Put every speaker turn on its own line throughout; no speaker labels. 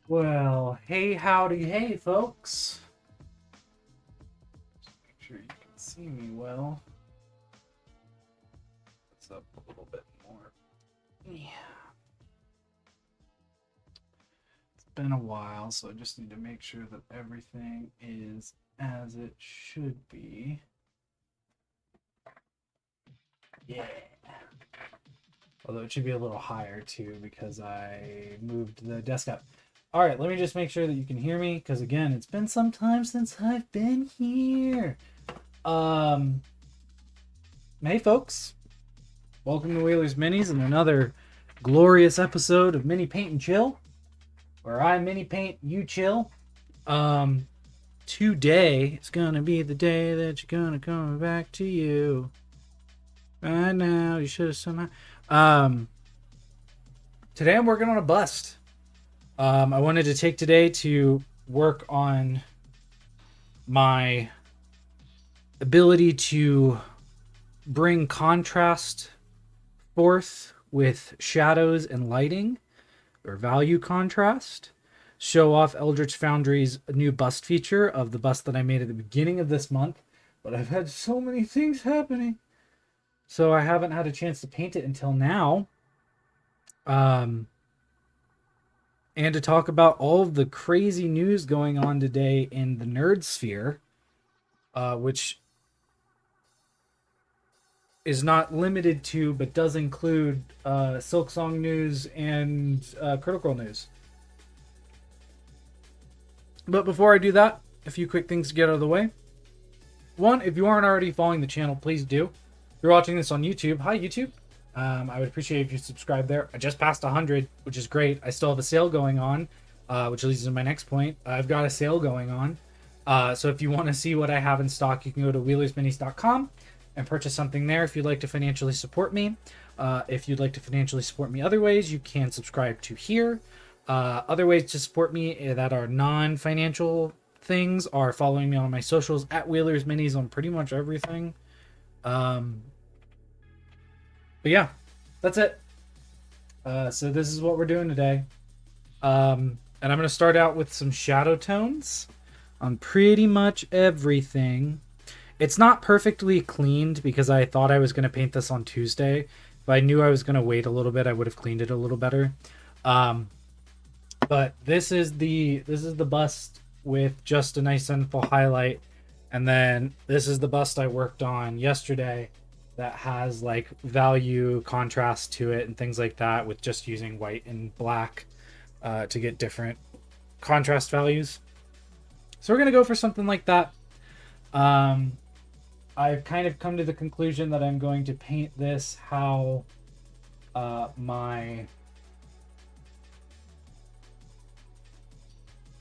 Well, hey, howdy, hey, folks. Just make sure you can see me well. It's up a little bit more. Yeah. It's been a while, so I just need to make sure that everything is as it should be. Yeah. Although it should be a little higher too because I moved the desk up. All right, let me just make sure that you can hear me because again, it's been some time since I've been here. Um, hey, folks. Welcome to Wheeler's Minis and another glorious episode of Mini Paint and Chill, where I mini paint, you chill. Um, Today is gonna be the day that you're gonna come back to you. Right now, you should have somehow. Um, Today I'm working on a bust. I wanted to take today to work on my ability to bring contrast forth with shadows and lighting, or value contrast. Show off Eldritch Foundry's new bust feature of the bust that I made at the beginning of this month, but I've had so many things happening, so I haven't had a chance to paint it until now. Um, and to talk about all of the crazy news going on today in the nerd sphere, which is not limited to, but does include Silksong news and Critical news. But before I do that, a few quick things to get out of the way. One, if you aren't already following the channel, please do. If you're watching this on YouTube, hi YouTube. I would appreciate if you subscribe there. I just passed 100, which is great. I still have a sale going on, which leads to my next point. I've got a sale going on. So if you want to see what I have in stock, you can go to wheelersminis.com and purchase something there if you'd like to financially support me. If you'd like to financially support me other ways, you can subscribe to here. Other ways to support me that are non-financial things are following me on my socials at Wheelers Minis on pretty much everything. But yeah, that's it. So this is what we're doing today. And I'm going to start out with some shadow tones on pretty much everything. It's not perfectly cleaned because I thought I was going to paint this on Tuesday. If I knew I was going to wait a little bit, I would have cleaned it a little better. But this is the bust with just a nice and full highlight, and then this is the bust I worked on yesterday that has like value contrast to it and things like that with just using white and black to get different contrast values. So we're gonna go for something like that. I've kind of come to the conclusion that I'm going to paint this how my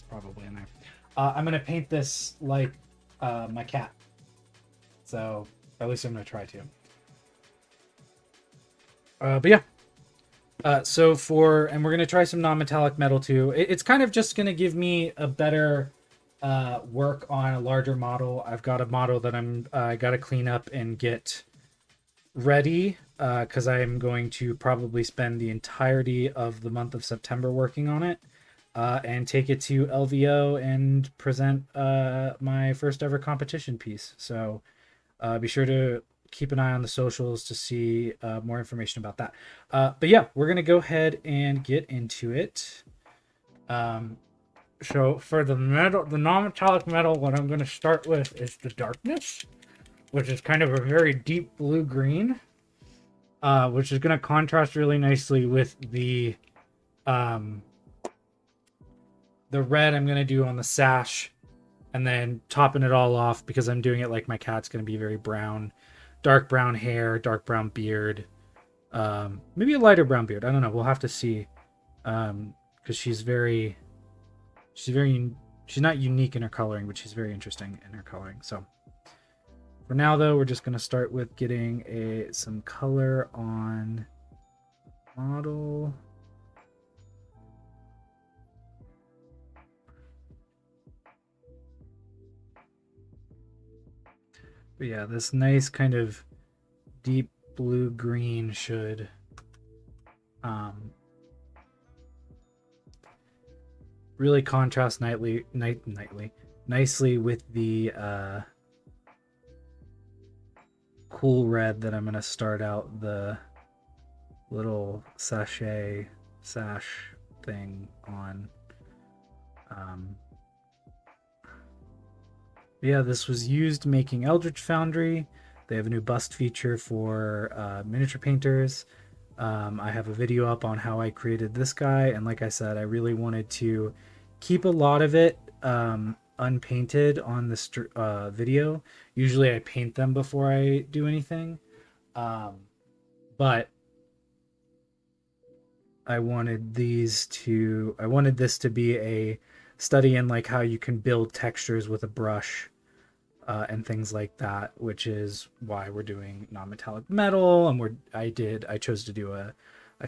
probably in there. I'm gonna paint this like my cat. So at least I'm gonna try to. But yeah. And we're gonna try some non-metallic metal too. It's kind of just gonna give me a better work on a larger model. I've got a model that I gotta clean up and get ready because I'm going to probably spend the entirety of the month of September working on it. And take it to LVO and present my first ever competition piece. So be sure to keep an eye on the socials to see more information about that. But yeah, we're going to go ahead and get into it. So for the non-metallic metal, what I'm going to start with is the darkness, which is kind of a very deep blue-green, which is going to contrast really nicely with the red I'm going to do on the sash, and then topping it all off because I'm doing it like my cat's going to be very brown, dark brown hair, dark brown beard, maybe a lighter brown beard. I don't know. We'll have to see, because she's not unique in her coloring, but she's very interesting in her coloring. So for now, though, we're just going to start with getting some color on model. But yeah, this nice kind of deep blue green should really contrast nicely with the cool red that I'm going to start out the little sash thing on. Yeah, this was used making Eldritch Foundry. They have a new bust feature for miniature painters. I have a video up on how I created this guy, and like I said, I really wanted to keep a lot of it unpainted on this video. Usually I paint them before I do anything, but I wanted this to be a study in like how you can build textures with a brush and things like that, which is why we're doing non-metallic metal. And I chose to do a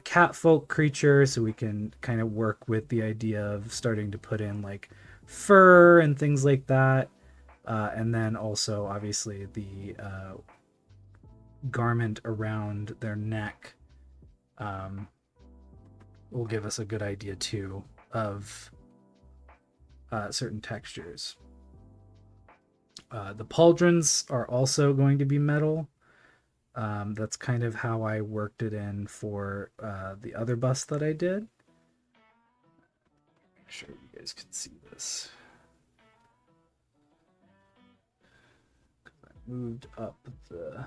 cat folk creature, so we can kind of work with the idea of starting to put in like fur and things like that. And then also obviously the garment around their neck will give us a good idea too of certain textures. The pauldrons are also going to be metal. That's kind of how I worked it in for the other bust that I did. Make sure you guys can see this. I moved up the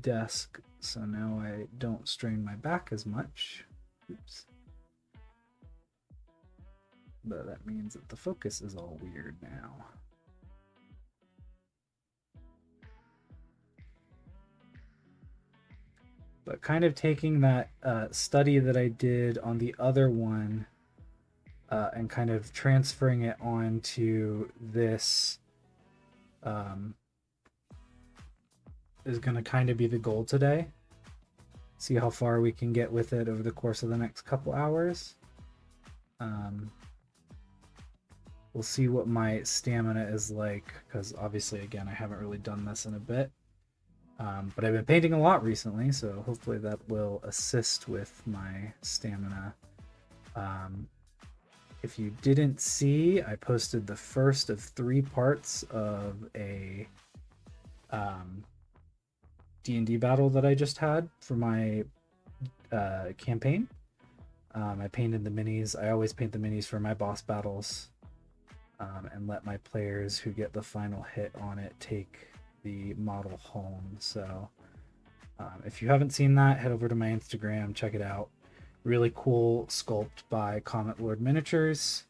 desk, so now I don't strain my back as much. Oops. But that means that the focus is all weird now. But kind of taking that study that I did on the other one and kind of transferring it onto this is going to kind of be the goal today. See how far we can get with it over the course of the next couple hours. We'll see what my stamina is like, because obviously, again, I haven't really done this in a bit. But I've been painting a lot recently, so hopefully that will assist with my stamina. If you didn't see, I posted the first of 3 parts of a D&D battle that I just had for my campaign. I painted the minis. I always paint the minis for my boss battles and let my players who get the final hit on it take the model home. So if you haven't seen that, head over to my Instagram, check it out. Really cool sculpt by Comet Lord Miniatures,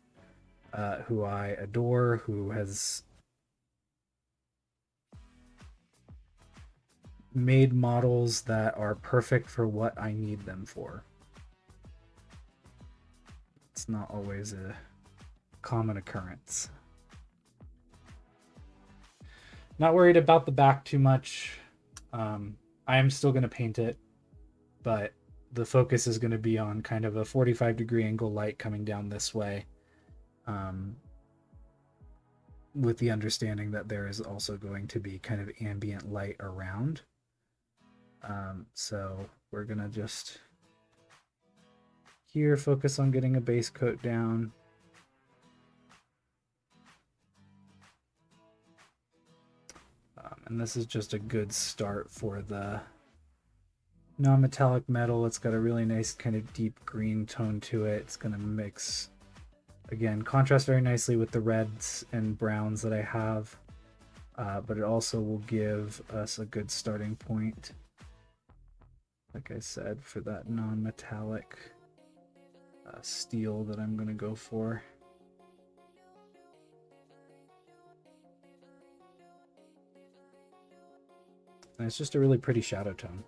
who I adore, who has made models that are perfect for what I need them for. It's not always a common occurrence. Not worried about the back too much. I am still going to paint it, but the focus is going to be on kind of a 45-degree angle light coming down this way, with the understanding that there is also going to be kind of ambient light around. So we're going to just here focus on getting a base coat down. And this is just a good start for the non-metallic metal. It's got a really nice kind of deep green tone to it. It's going to mix, again, contrast very nicely with the reds and browns that I have, but it also will give us a good starting point, like I said, for that non-metallic steel that I'm going to go for. And it's just a really pretty shadow tone.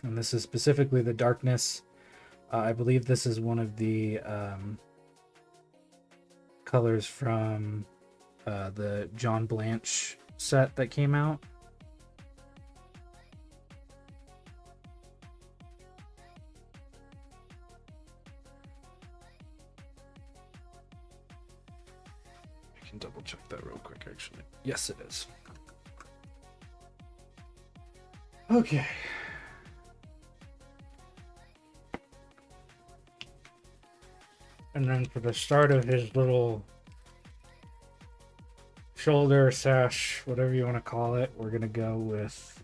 And this is specifically the darkness. I believe this is one of the colors from the John Blanche set that came out. I can double check that real quick, actually. Yes, it is. Okay. And then for the start of his little shoulder sash, whatever you want to call it, we're going to go with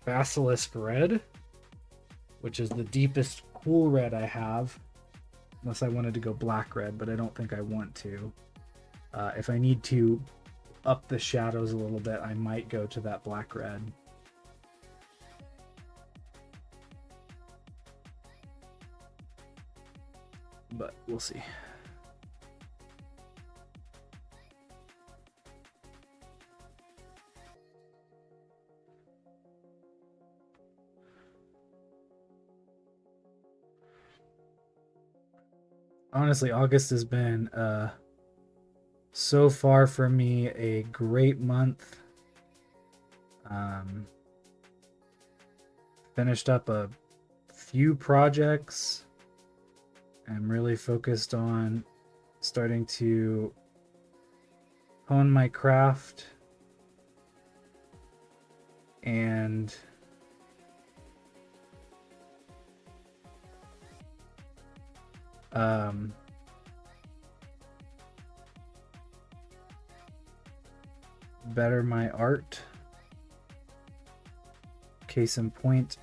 Basilisk Red, which is the deepest cool red I have. Unless I wanted to go black red, but I don't think I want to. If I need to up the shadows a little bit, I might go to that black red. But we'll see. Honestly, August has been so far for me a great month. Finished up a few projects. I'm really focused on starting to hone my craft and better my art. Case in point,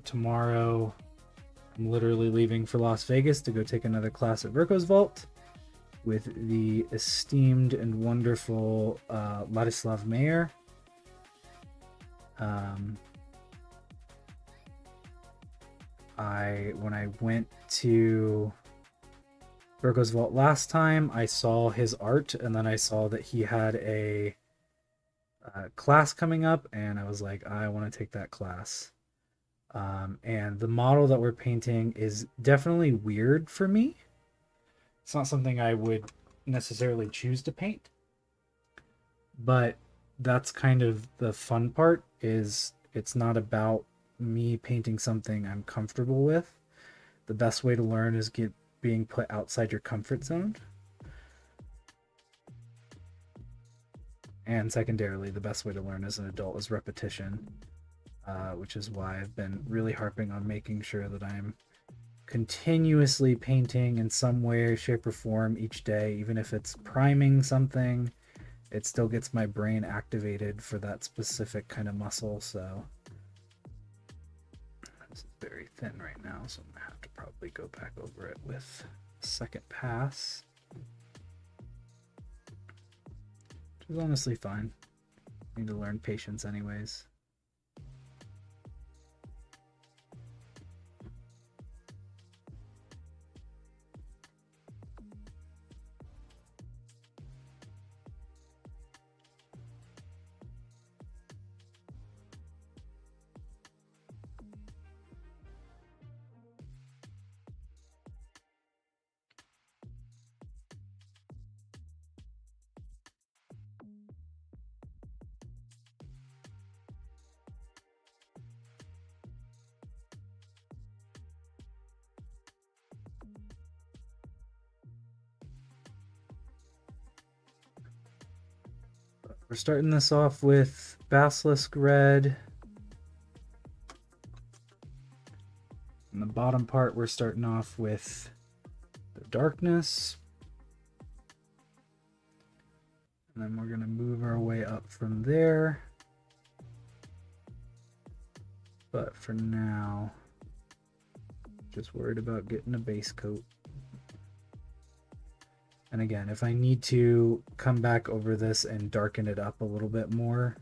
tomorrow I'm literally leaving for Las Vegas to go take another class at Virgo's Vault with the esteemed and wonderful Ladislav Mayer. When I went to Virgo's Vault last time, I saw his art, and then I saw that he had a class coming up, and I was like, I want to take that class. And the model that we're painting is definitely weird for me. It's not something I would necessarily choose to paint, but that's kind of the fun part. Is it's not about me painting something I'm comfortable with. The best way to learn is being put outside your comfort zone. And secondarily, the best way to learn as an adult is repetition, which is why I've been really harping on making sure that I'm continuously painting in some way, shape, or form each day. Even if it's priming something, it still gets my brain activated for that specific kind of muscle. So this is very thin right now, so I'm gonna have to probably go back over it with a second pass, which is honestly fine. I need to learn patience anyways. We're starting this off with Basilisk Red. In the bottom part, we're starting off with the darkness. And then we're going to move our way up from there. But for now, just worried about getting a base coat. And again, if I need to come back over this and darken it up a little bit more,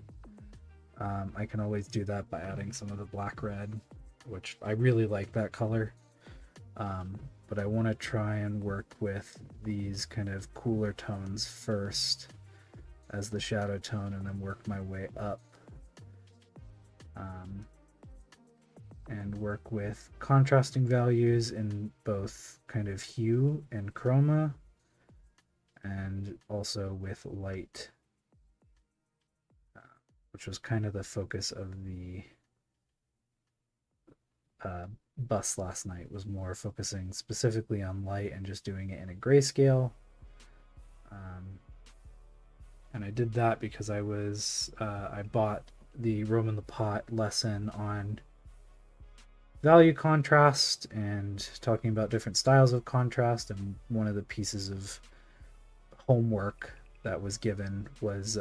I can always do that by adding some of the black red, which I really like that color. But I want to try and work with these kind of cooler tones first as the shadow tone, and then work my way up. And work with contrasting values in both kind of hue and chroma, and also with light, which was kind of the focus of the bus last night, was more focusing specifically on light and just doing it in a grayscale. And I did that because I bought the Roman the Pot lesson on value contrast and talking about different styles of contrast. And one of the pieces of homework that was given was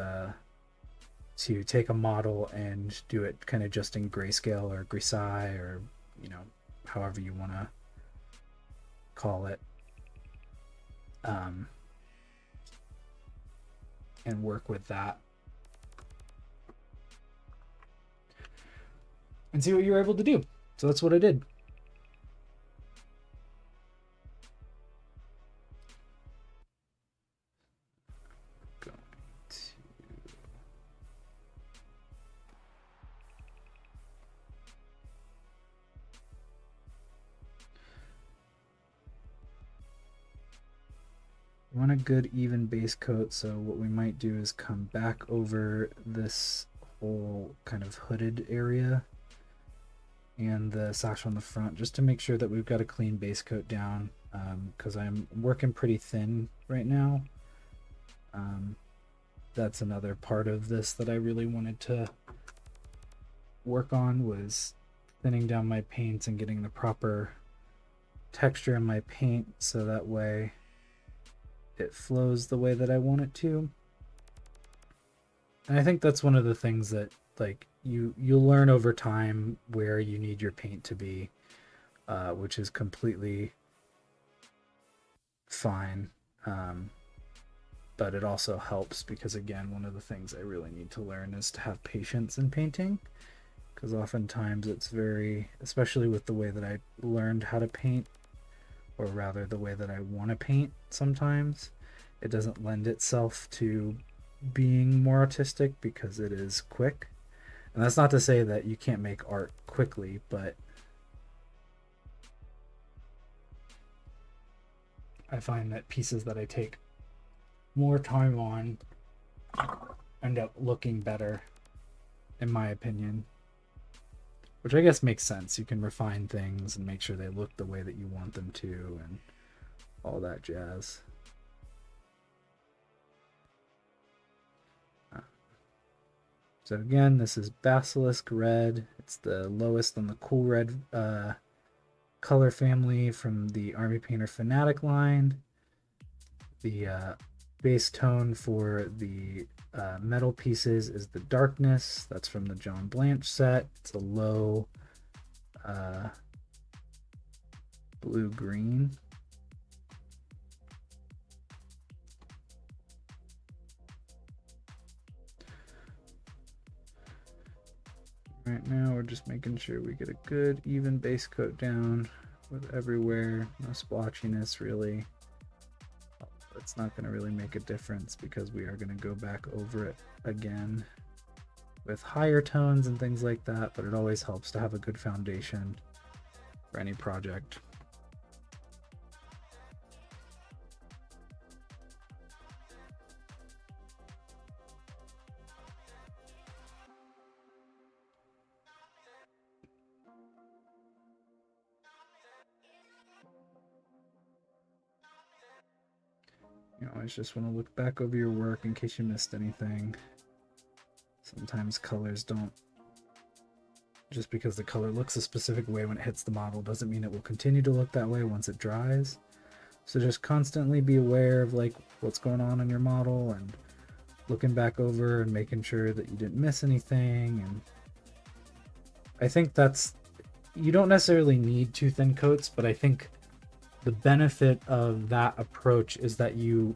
to take a model and do it kind of just in grayscale or grisaille, or however you want to call it, and work with that and see what you're able to do. So that's what I did. We want a good even base coat, so what we might do is come back over this whole kind of hooded area and the sash on the front, just to make sure that we've got a clean base coat down, because I'm working pretty thin right now. That's another part of this that I really wanted to work on, was thinning down my paints and getting the proper texture in my paint, so that way it flows the way that I want it to. And I think that's one of the things that, like, you'll learn over time where you need your paint to be, which is completely fine. But it also helps because, again, one of the things I really need to learn is to have patience in painting, because oftentimes it's very, especially with the way that I learned how to paint, or rather the way that I want to paint, sometimes it doesn't lend itself to being more artistic because it is quick. And that's not to say that you can't make art quickly, but I find that pieces that I take more time on end up looking better, in my opinion. Which I guess makes sense. You can refine things and make sure they look the way that you want them to, and all that jazz. So again, this is Basilisk Red. It's the lowest on the Cool Red color family from the Army Painter Fanatic line. The base tone for the metal pieces is the Darkness. That's from the John Blanche set. It's a low blue-green. Right now we're just making sure we get a good even base coat down with everywhere. No splotchiness really. It's not going to really make a difference because we are going to go back over it again with higher tones and things like that, but it always helps to have a good foundation for any project. You always just want to look back over your work in case you missed anything. Sometimes colors don't, just because the color looks a specific way when it hits the model doesn't mean it will continue to look that way once it dries. So just constantly be aware of like what's going on in your model and looking back over and making sure that you didn't miss anything. And I think that's, you don't necessarily need 2 thin coats, but I think the benefit of that approach is that you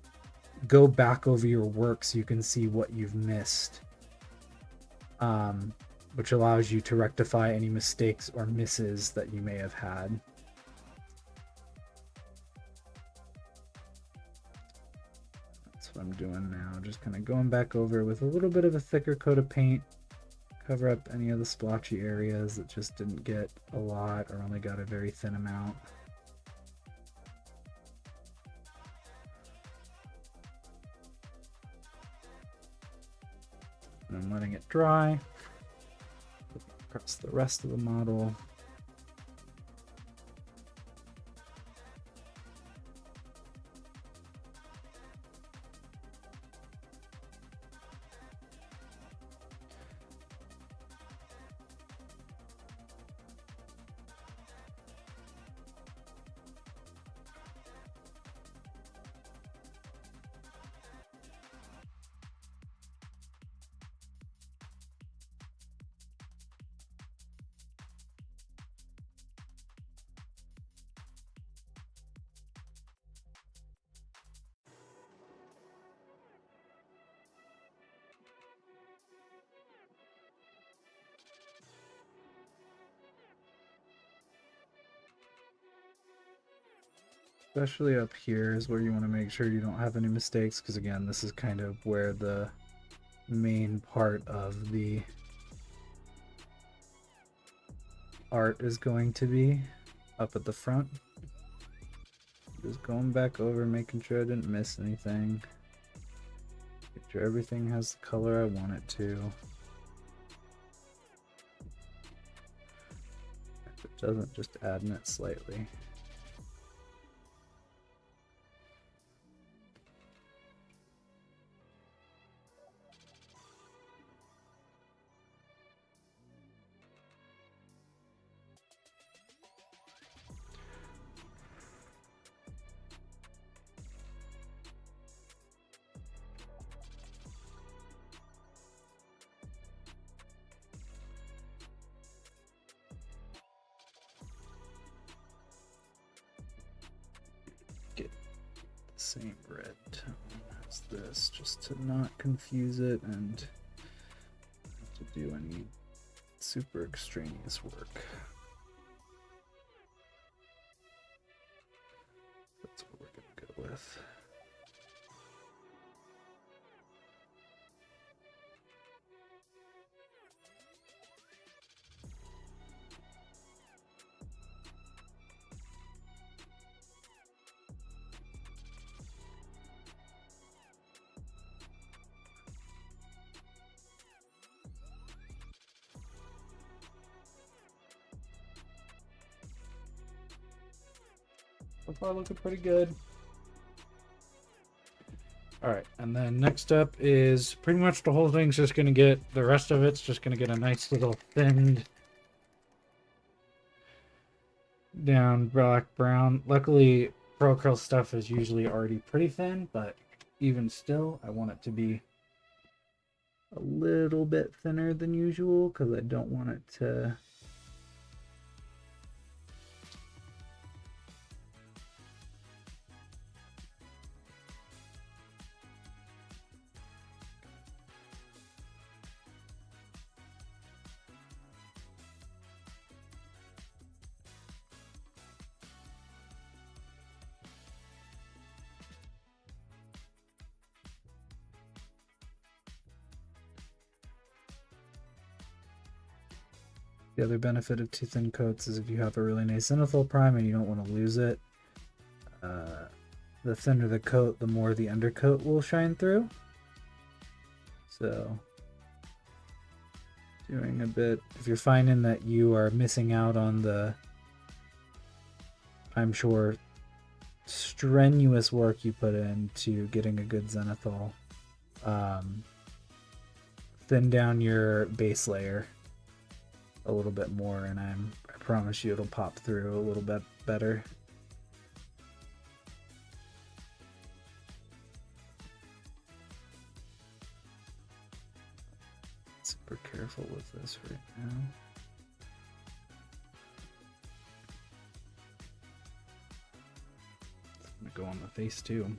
go back over your work so you can see what you've missed, which allows you to rectify any mistakes or misses that you may have had. That's what I'm doing now, just kind of going back over with a little bit of a thicker coat of paint, cover up any of the splotchy areas that just didn't get a lot or only got a very thin amount. And I'm letting it dry. Across the rest of the model. Especially up here is where you want to make sure you don't have any mistakes, because again, this is kind of where the main part of the art is going to be, up at the front. Just going back over, making sure I didn't miss anything. Make sure everything has the color I want it to. If it doesn't, just adding it slightly. Same red tone as this, just to not confuse it and have to do any super extraneous work. That's what we're gonna go with. So far looking pretty good. Alright, and then next up is pretty much the whole thing's just gonna get, the rest of it's just gonna get a nice little thinned down black brown. Luckily, Pro Curl stuff is usually already pretty thin, but even still, I want it to be a little bit thinner than usual because I don't want it to The other benefit of 2 thin coats is if you have a really nice zenithal prime and you don't want to lose it, the thinner the coat, the more the undercoat will shine through. So, doing a bit, if you're finding that you are missing out on the, I'm sure, strenuous work you put into getting a good zenithal, thin down your base layer a little bit more, and I promise you it'll pop through a little bit better. Super careful with this right now. It's gonna go on the face too.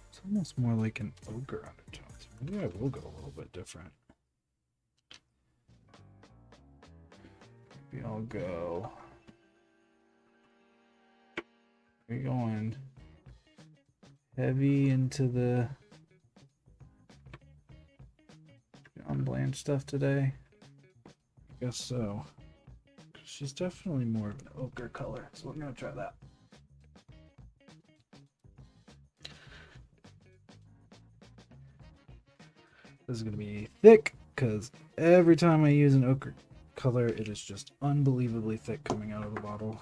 It's almost more like an ochre undertone. So maybe I will go a little bit different. Maybe I'll go. We're going heavy into the John Blanche stuff today. I guess so. She's definitely more of an ochre color, so we're gonna try that. This is gonna be thick because every time I use an ochre color, it is just unbelievably thick coming out of the bottle.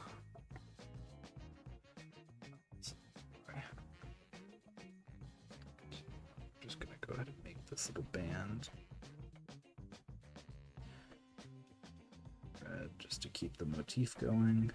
Just gonna go ahead and make this little band red just to keep the motif going.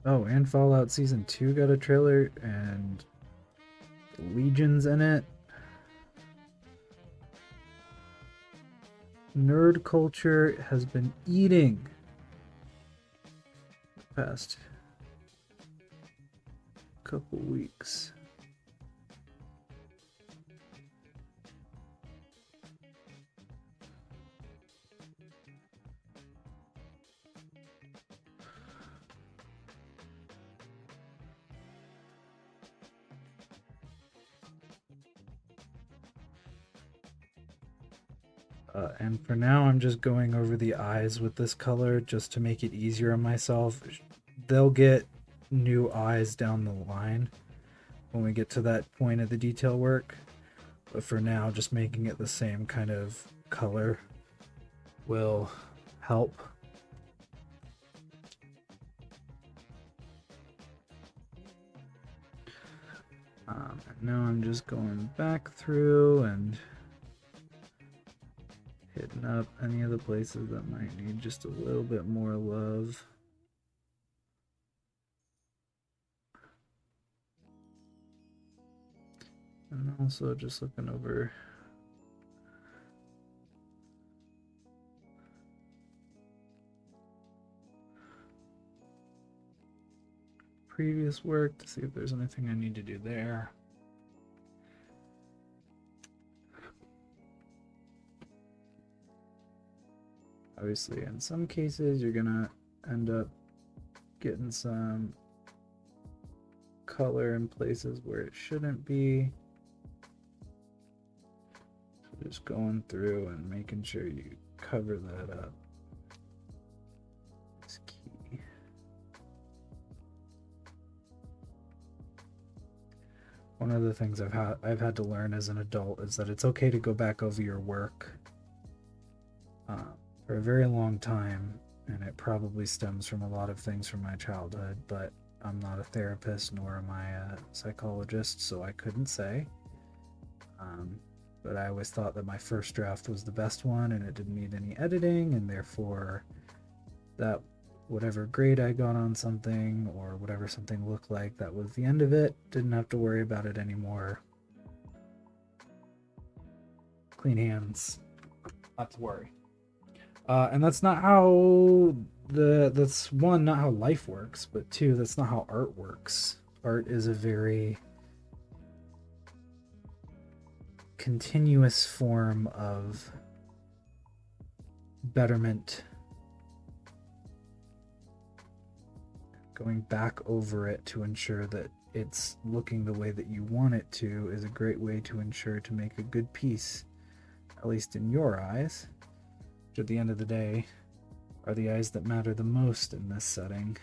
Oh, and Fallout Season 2 got a trailer, and Legion's in it. Nerd culture has been eating the past couple weeks. And for now, I'm just going over the eyes with this color just to make it easier on myself. They'll get new eyes down the line when we get to that point of the detail work. But for now, just making it the same kind of color will help. And now I'm just going back through and hitting up any of the places that might need just a little bit more love. And also just looking over previous work to see if there's anything I need to do there. Obviously, in some cases, you're gonna end up getting some color in places where it shouldn't be. So just going through and making sure you cover that up is key. One of the things I've had to learn as an adult is that it's okay to go back over your work for a very long time, and it probably stems from a lot of things from my childhood, but I'm not a therapist nor am I a psychologist, so I couldn't say. But I always thought that my first draft was the best one and it didn't need any editing, and therefore that whatever grade I got on something or whatever something looked like, that was the end of it. Didn't have to worry about it anymore. Clean hands, not to worry. And that's not how that's one, not how life works, but two, that's not how art works. Art is a very continuous form of betterment. Going back over it to ensure that it's looking the way that you want it to is a great way to ensure to make a good piece, at least in your eyes, which at the end of the day are the eyes that matter the most in this setting.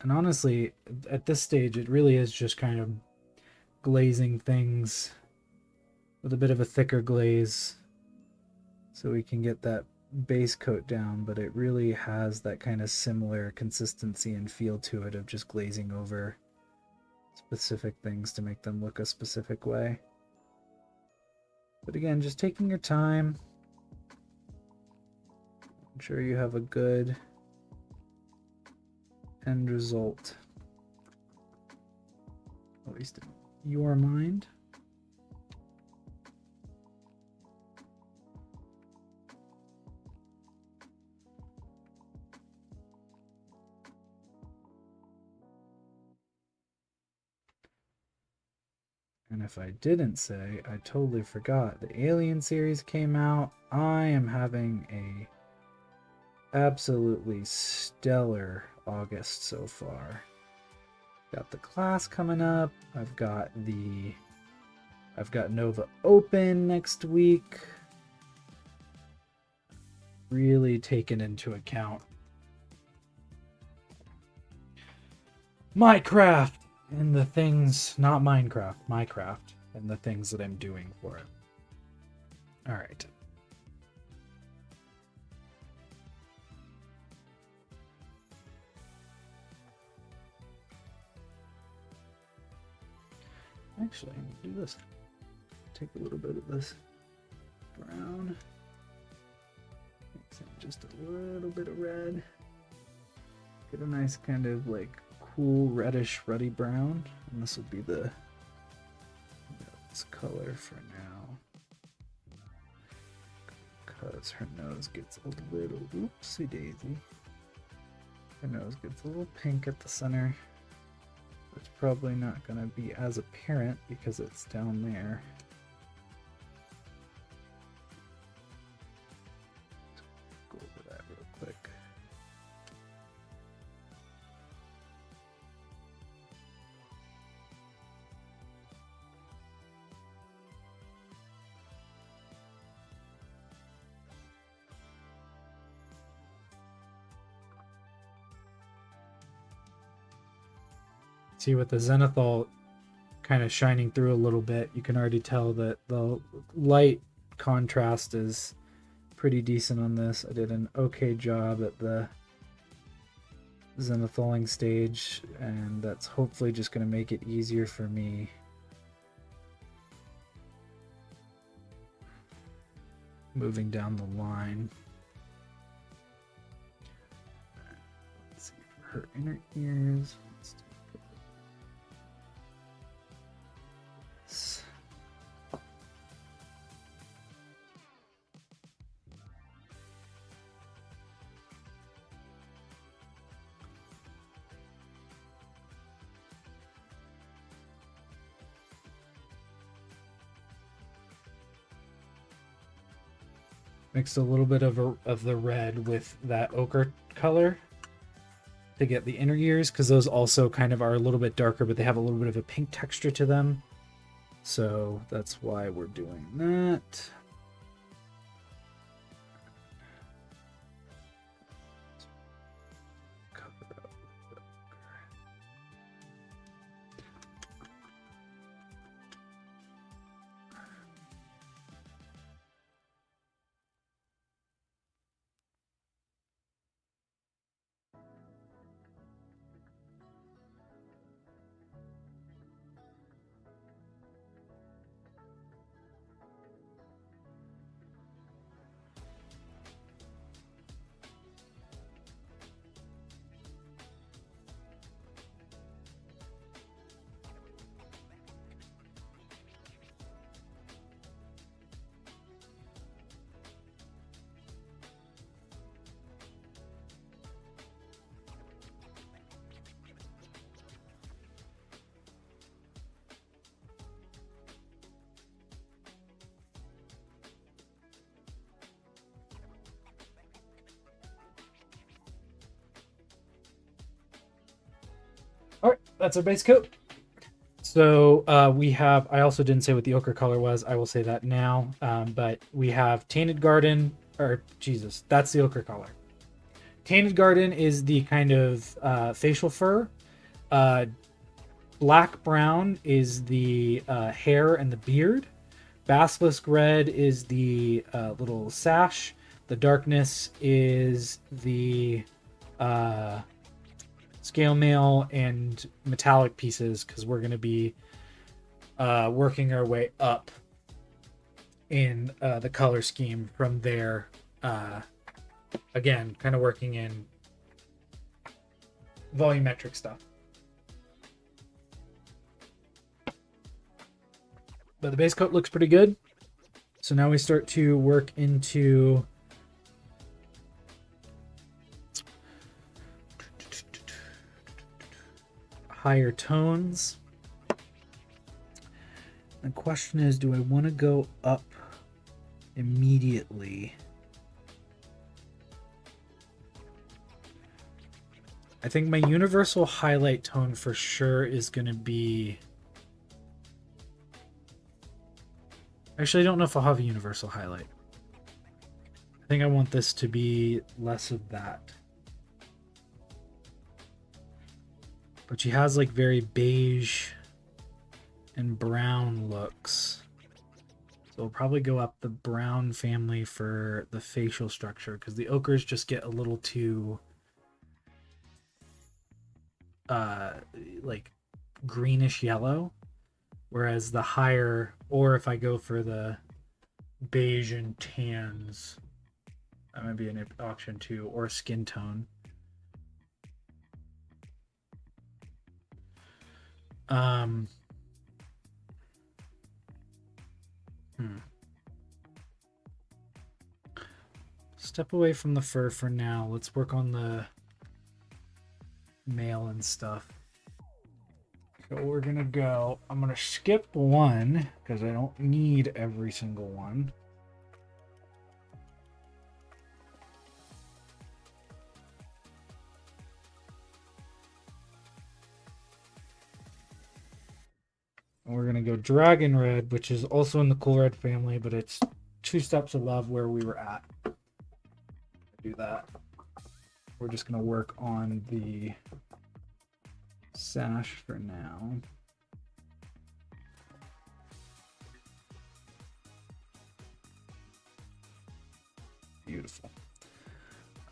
And honestly, at this stage, it really is just kind of glazing things with a bit of a thicker glaze so we can get that base coat down, but it really has that kind of similar consistency and feel to it of just glazing over specific things to make them look a specific way. But again, just taking your time. Ensure you have a good end result, at least in your mind. And if I didn't say, I totally forgot, the Alien series came out. I am having a absolutely stellar August so far. Got the class coming up. I've got Nova Open next week. Really taken into account Minecraft and the things, not Minecraft, Minecraft, and the things that I'm doing for it. All right. Actually, I'm gonna do this. Take a little bit of this brown. Mix in just a little bit of red. Get a nice kind of like cool reddish ruddy brown, and this will be the this color for now, because her nose gets a little, oopsie daisy, her nose gets a little pink at the center. It's probably not going to be as apparent because it's down there. Go over that real quick. See, with the zenithal kind of shining through a little bit, you can already tell that the light contrast is pretty decent on this. I did an okay job at the zenithaling stage, and that's hopefully just going to make it easier for me moving down the line. Let's see, for her inner ears. Mixed a little bit of the red with that ochre color to get the inner ears, because those also kind of are a little bit darker, but they have a little bit of a pink texture to them. So that's why we're doing that. All right, that's our base coat. So we have, I also didn't say what the ochre color was. I will say that now. But we have Tainted Garden, or Jesus, that's the ochre color. Tainted Garden is the kind of facial fur. Black brown is the hair and the beard. Basilisk red is the little sash. The darkness is the scale mail and metallic pieces, because we're going to be working our way up in the color scheme from there. Again, kind of working in volumetric stuff. But the base coat looks pretty good. So now we start to work into higher tones. The question is, do I want to go up immediately? I think my universal highlight tone for sure is going to be... Actually, I don't know if I'll have a universal highlight. I think I want this to be less of that. But she has like very beige and brown looks. So we'll probably go up the brown family for the facial structure, because the ochres just get a little too like greenish yellow. Whereas the higher, or if I go for the beige and tans, that might be an option too, or skin tone. Step away from the fur for now. Let's work on the mail and stuff. So we're gonna go, I'm gonna skip one because I don't need every single one. And we're gonna go Dragon Red, which is also in the Cool Red family, but it's 2 steps above where we were at. Do that. We're just gonna work on the sash for now. Beautiful.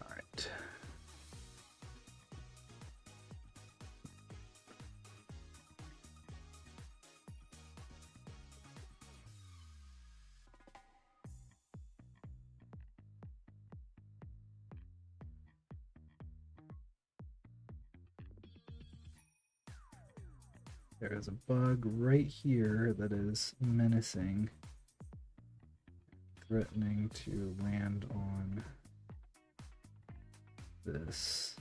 All right. There is a bug right here that is menacing, threatening to land on this.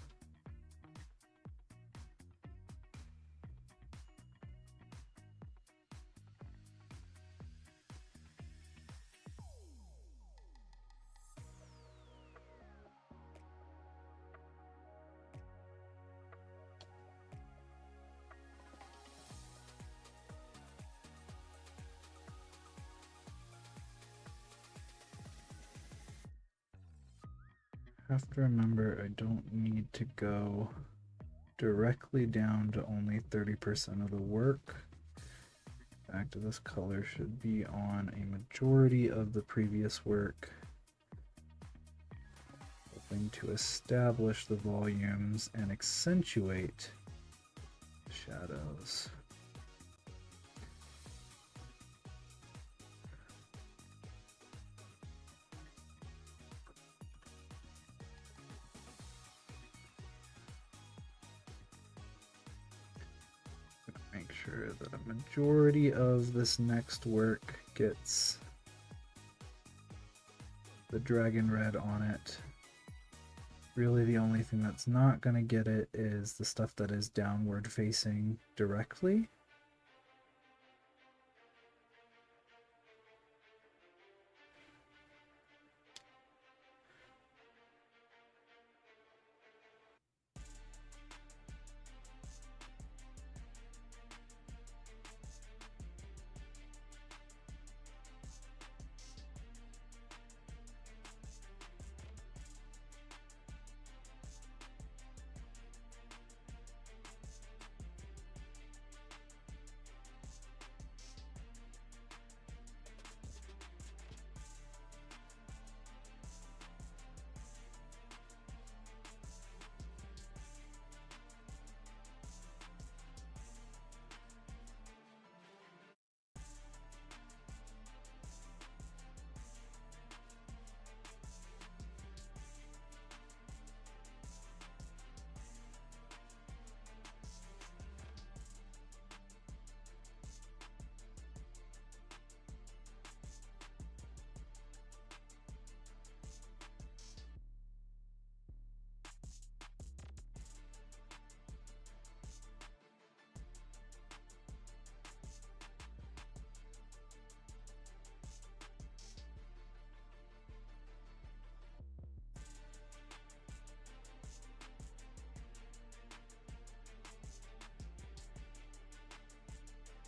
have to remember I don't need to go directly down to only 30% of the work. In fact, this color should be on a majority of the previous work, hoping to establish the volumes and accentuate shadows. Make sure that a majority of this next work gets the dragon red on it. Really the only thing that's not going to get it is the stuff that is downward facing directly.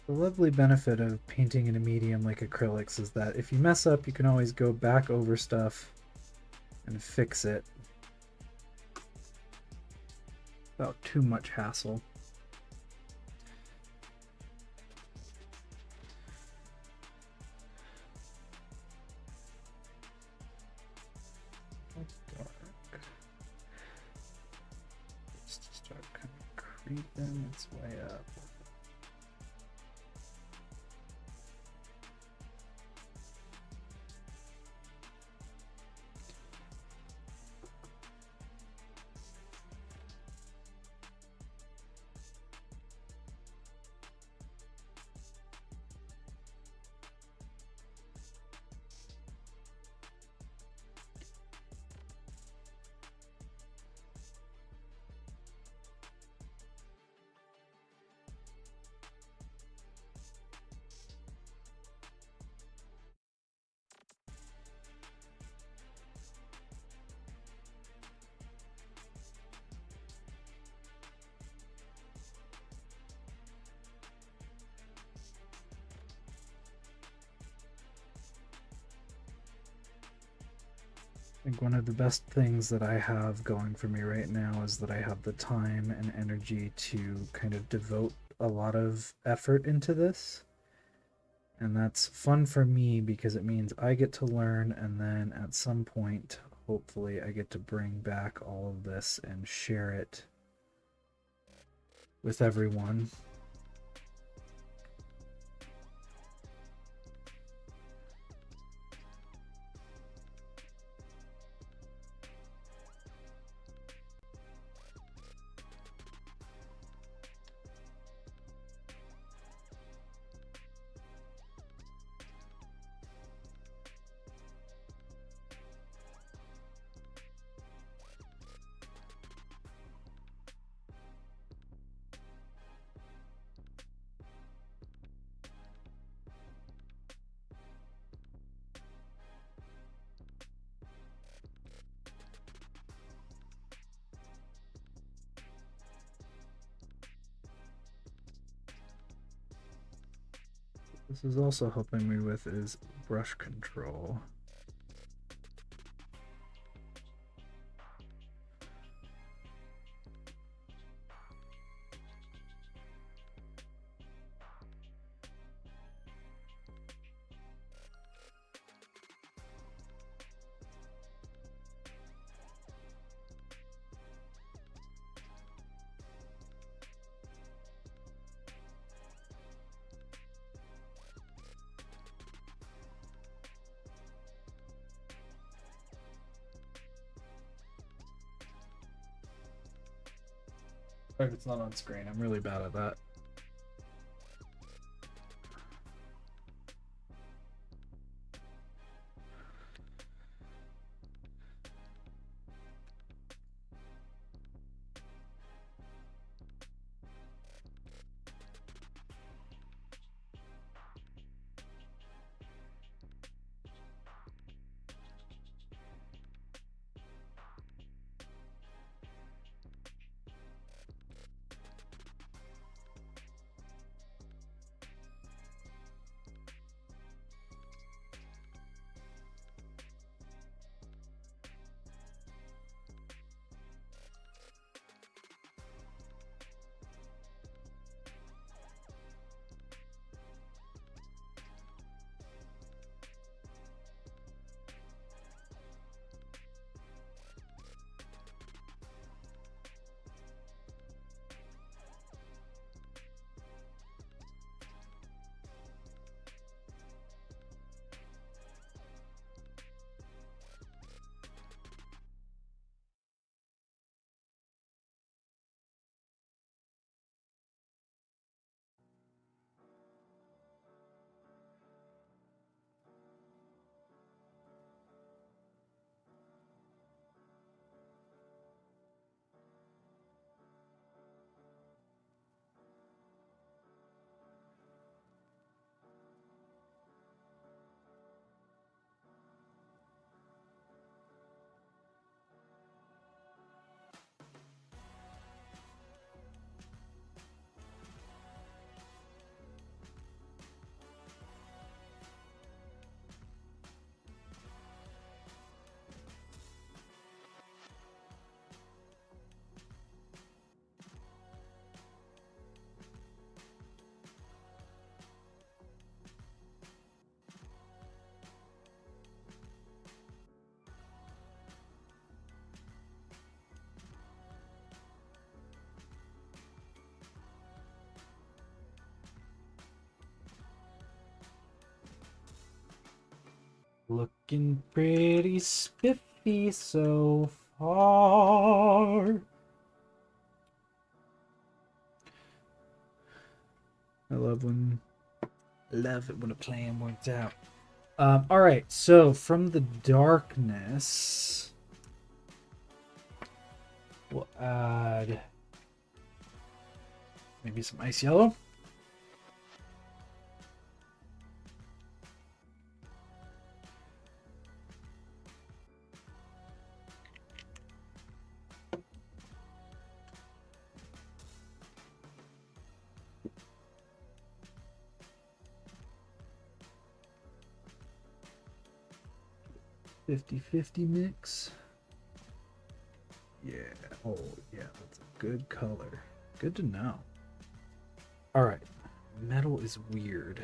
The lovely benefit of painting in a medium like acrylics is that if you mess up, you can always go back over stuff and fix it without too much hassle. Dark. Just start kind of creeping its way up. I think one of the best things that I have going for me right now is that I have the time and energy to kind of devote a lot of effort into this. And that's fun for me because it means I get to learn, and then at some point, hopefully, I get to bring back all of this and share it with everyone. This is also helping me with is brush control. Sorry if it's not on screen. I'm really bad at that. Looking pretty spiffy so far. I love it when a plan works out. All right, so from the darkness, we'll add maybe some ice yellow. Fifty-50 mix. Yeah. Oh, yeah. That's a good color. Good to know. All right. Metal is weird.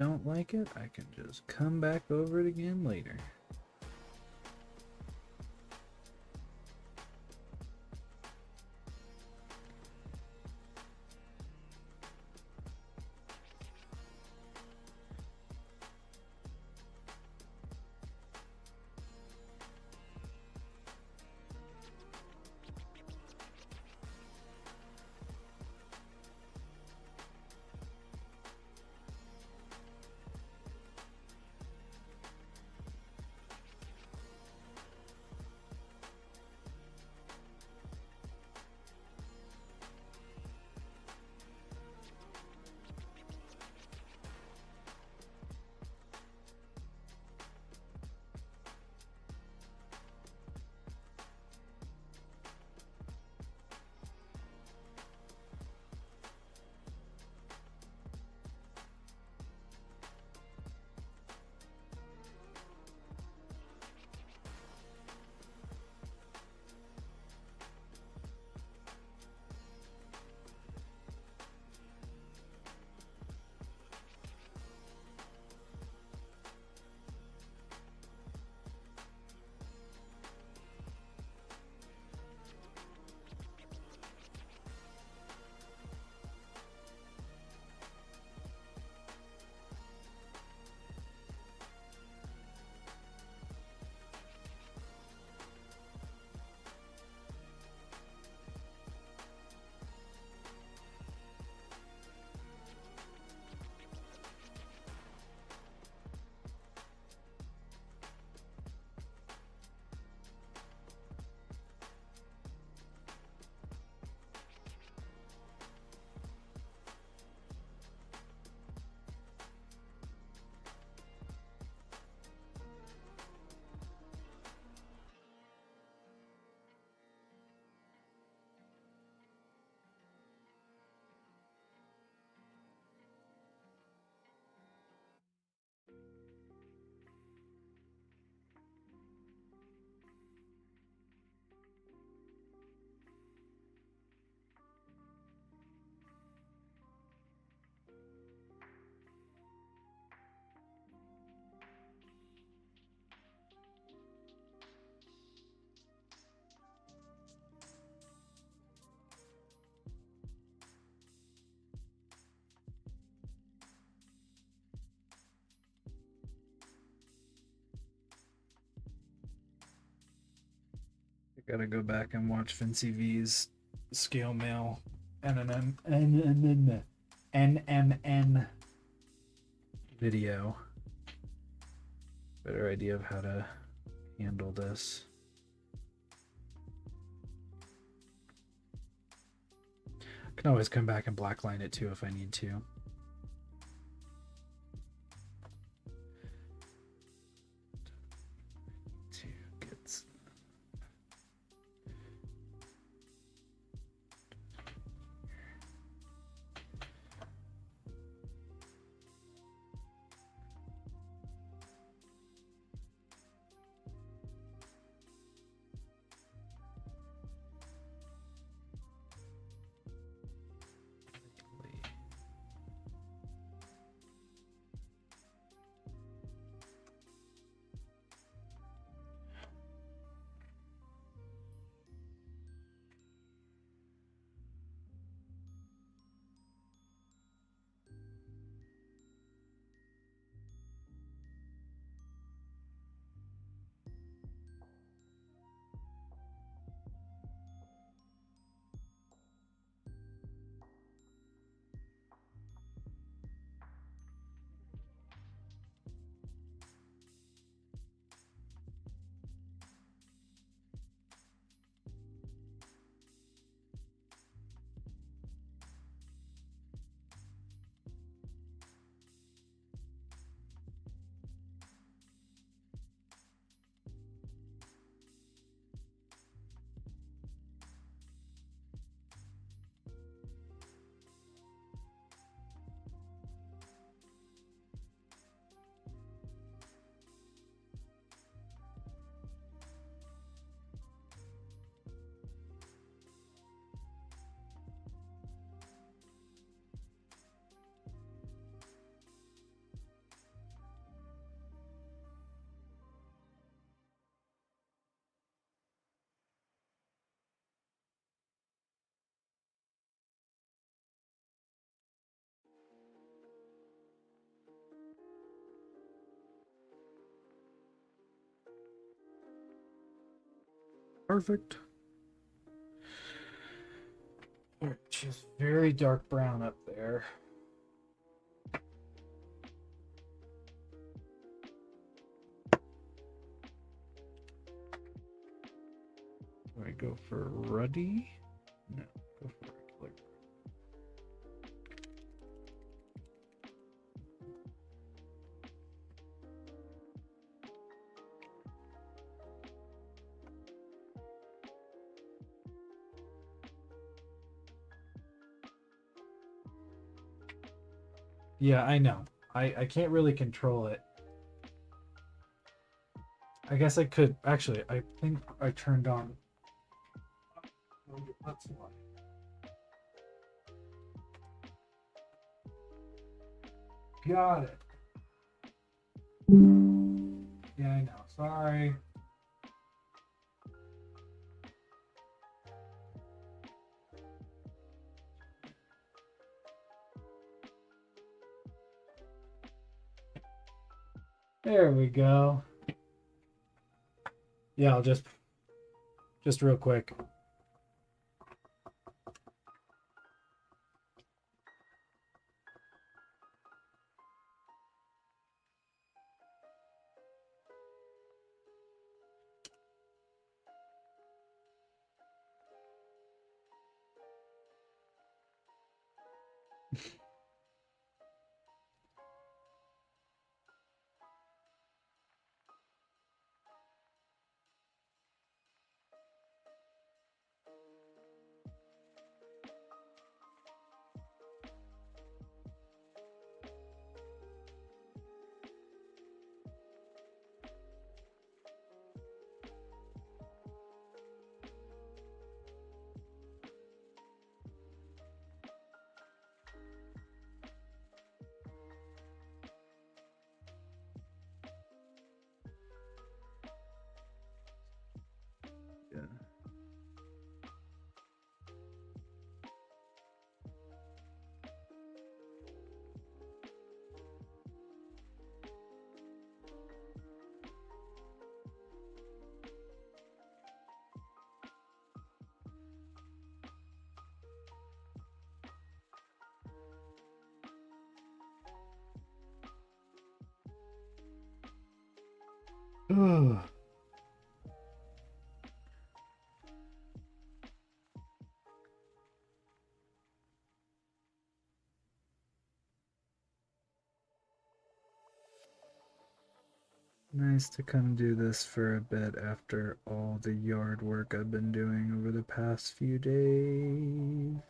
don't like it, I can just come back over it again later. I gotta go back and watch Vinci V's scale mail NMN video. Better idea of how to handle this. I can always come back and blackline it too if I need to. Perfect. Just very dark brown up there. Do I go for ruddy? No, go for regular. Yeah, I know. I can't really control it. I guess I could. Actually, I think I turned on. That's why. Got it. Yeah, I know. Sorry. There we go. Yeah, I'll just real quick. Yeah. Ugh. Nice to come do this for a bit after all the yard work I've been doing over the past few days.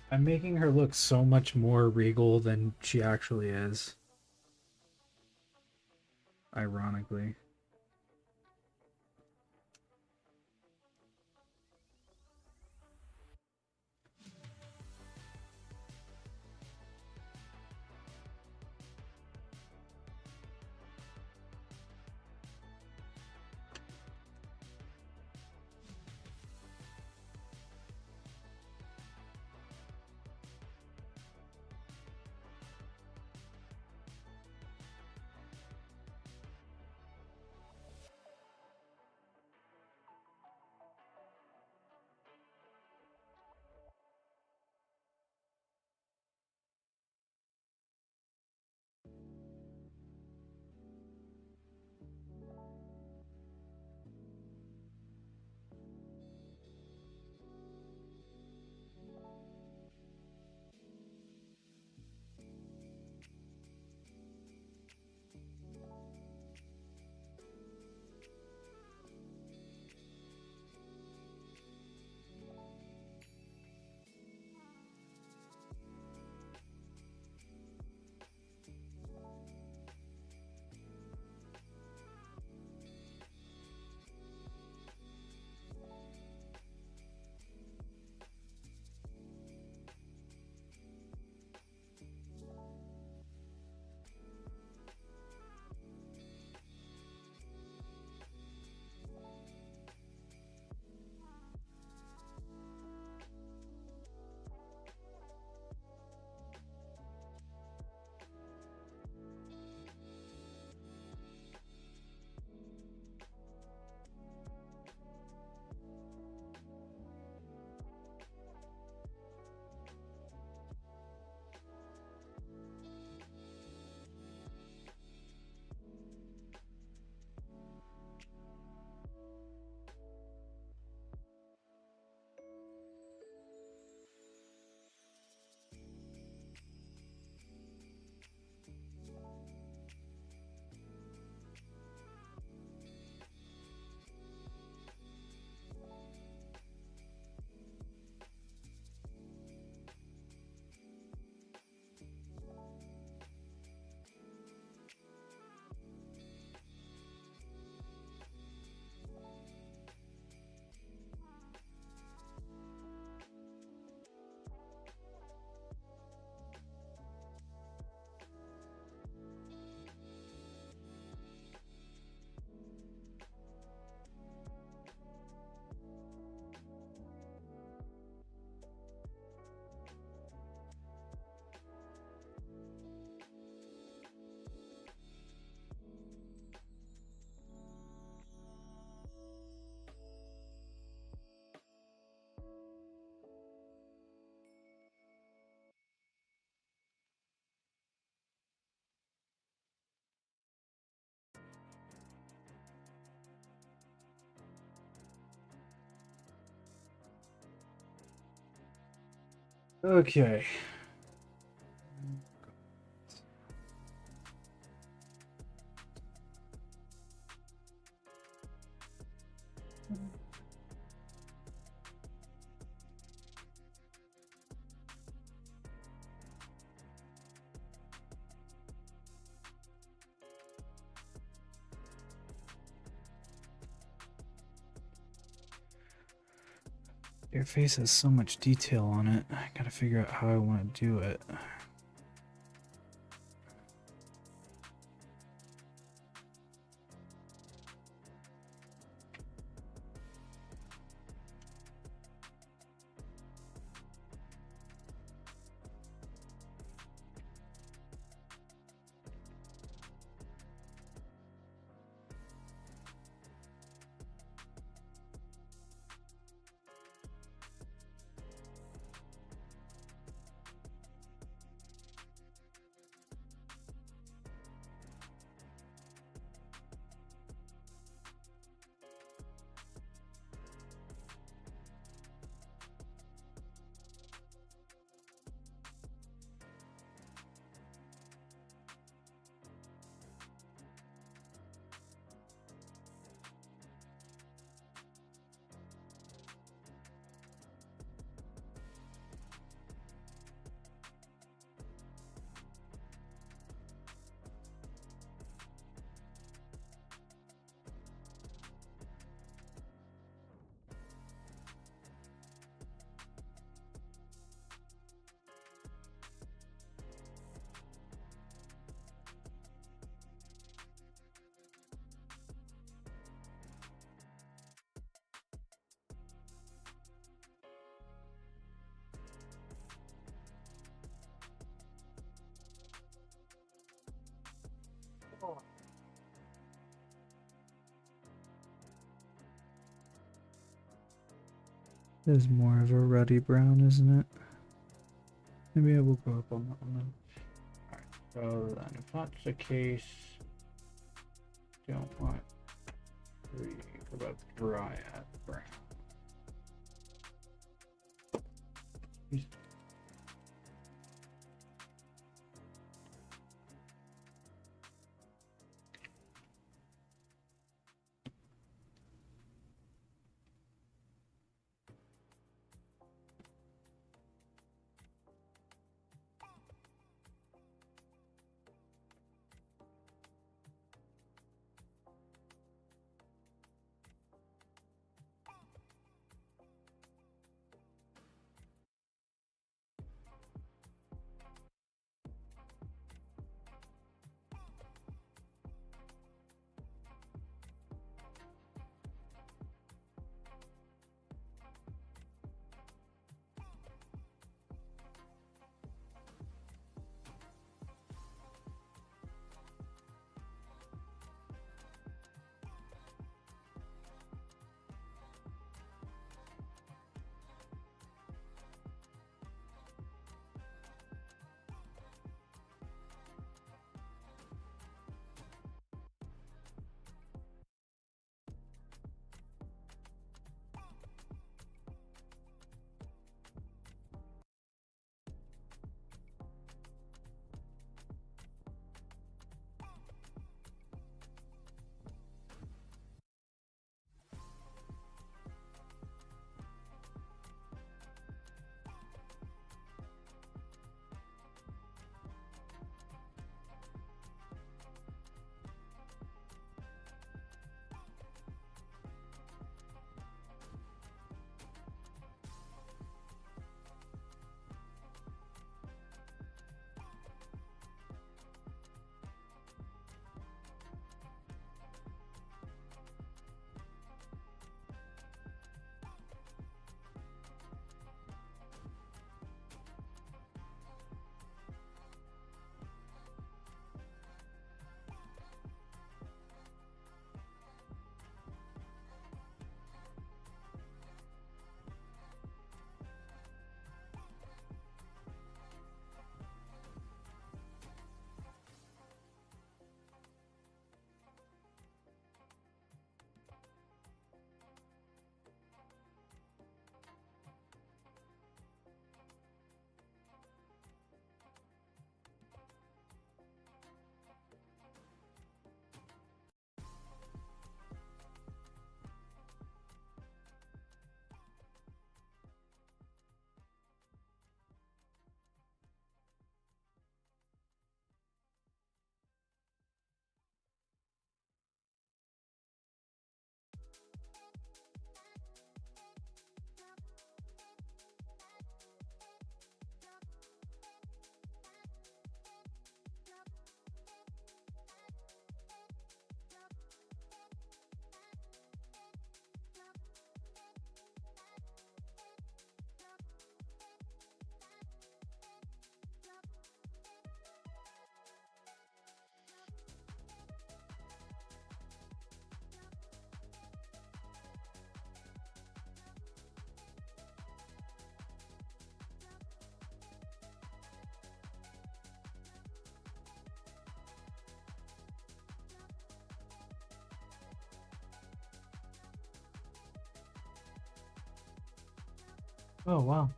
I'm making her look so much more regal than she actually is. Ironically. Okay. Your face has so much detail on it. I gotta figure out how I want to do it. It is more of a ruddy brown, isn't it? Maybe I will go up on that one then. Alright, so then if that's the case, don't want we go about dryad brown. Oh, wow.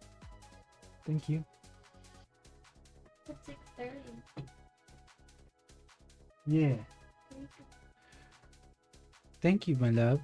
Thank you.
It's 6:30.
Yeah. Thank you, my love.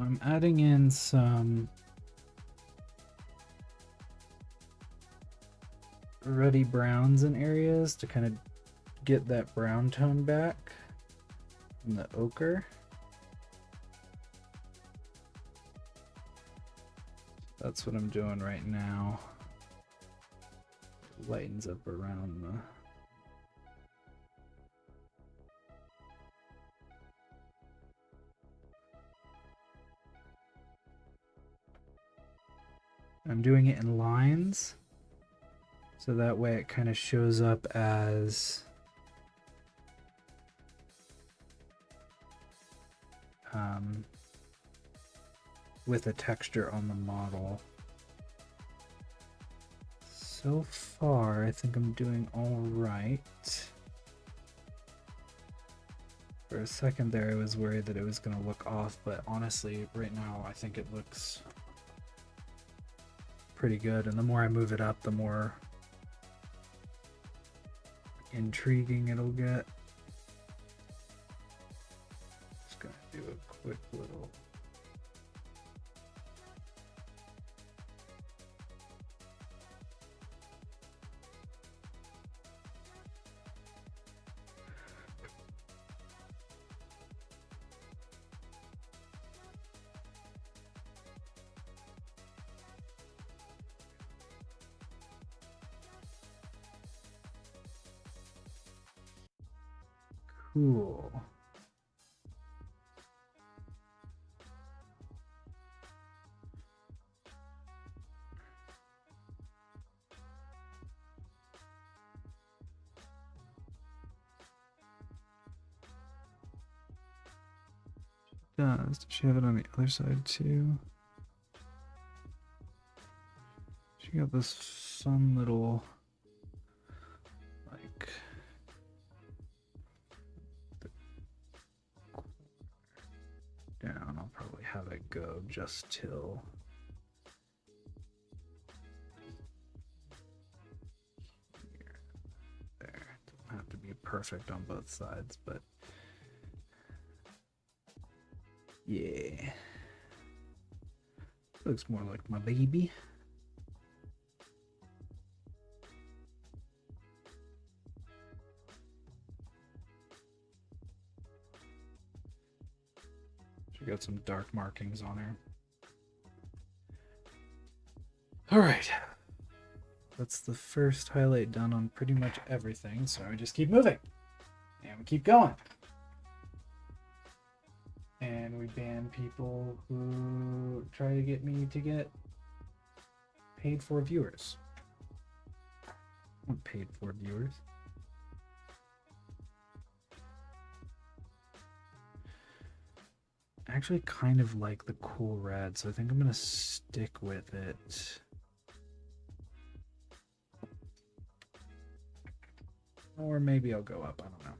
I'm adding in some ruddy browns in areas to kind of get that brown tone back from the ochre. That's what I'm doing right now. It lightens up around the... I'm doing it in lines, so that way it kind of shows up as with a texture on the model. So far, I think I'm doing all right. For a second there, I was worried that it was going to look off, but honestly, right now, I think it looks pretty good. And the more I move it up, the more intriguing it'll get. Just going to do a quick little... Cool. Does she have it on the other side too? She got this fun little like down. I'll probably have it go just till here. There. Doesn't have to be perfect on both sides, but yeah. Looks more like my baby. She got some dark markings on her. All right. That's the first highlight done on pretty much everything, so we just keep moving. And we keep going. And we ban people who try to get me to get paid for viewers. I want paid for viewers. I actually kind of like the cool red, so I think I'm gonna stick with it. Or maybe I'll go up. I don't know.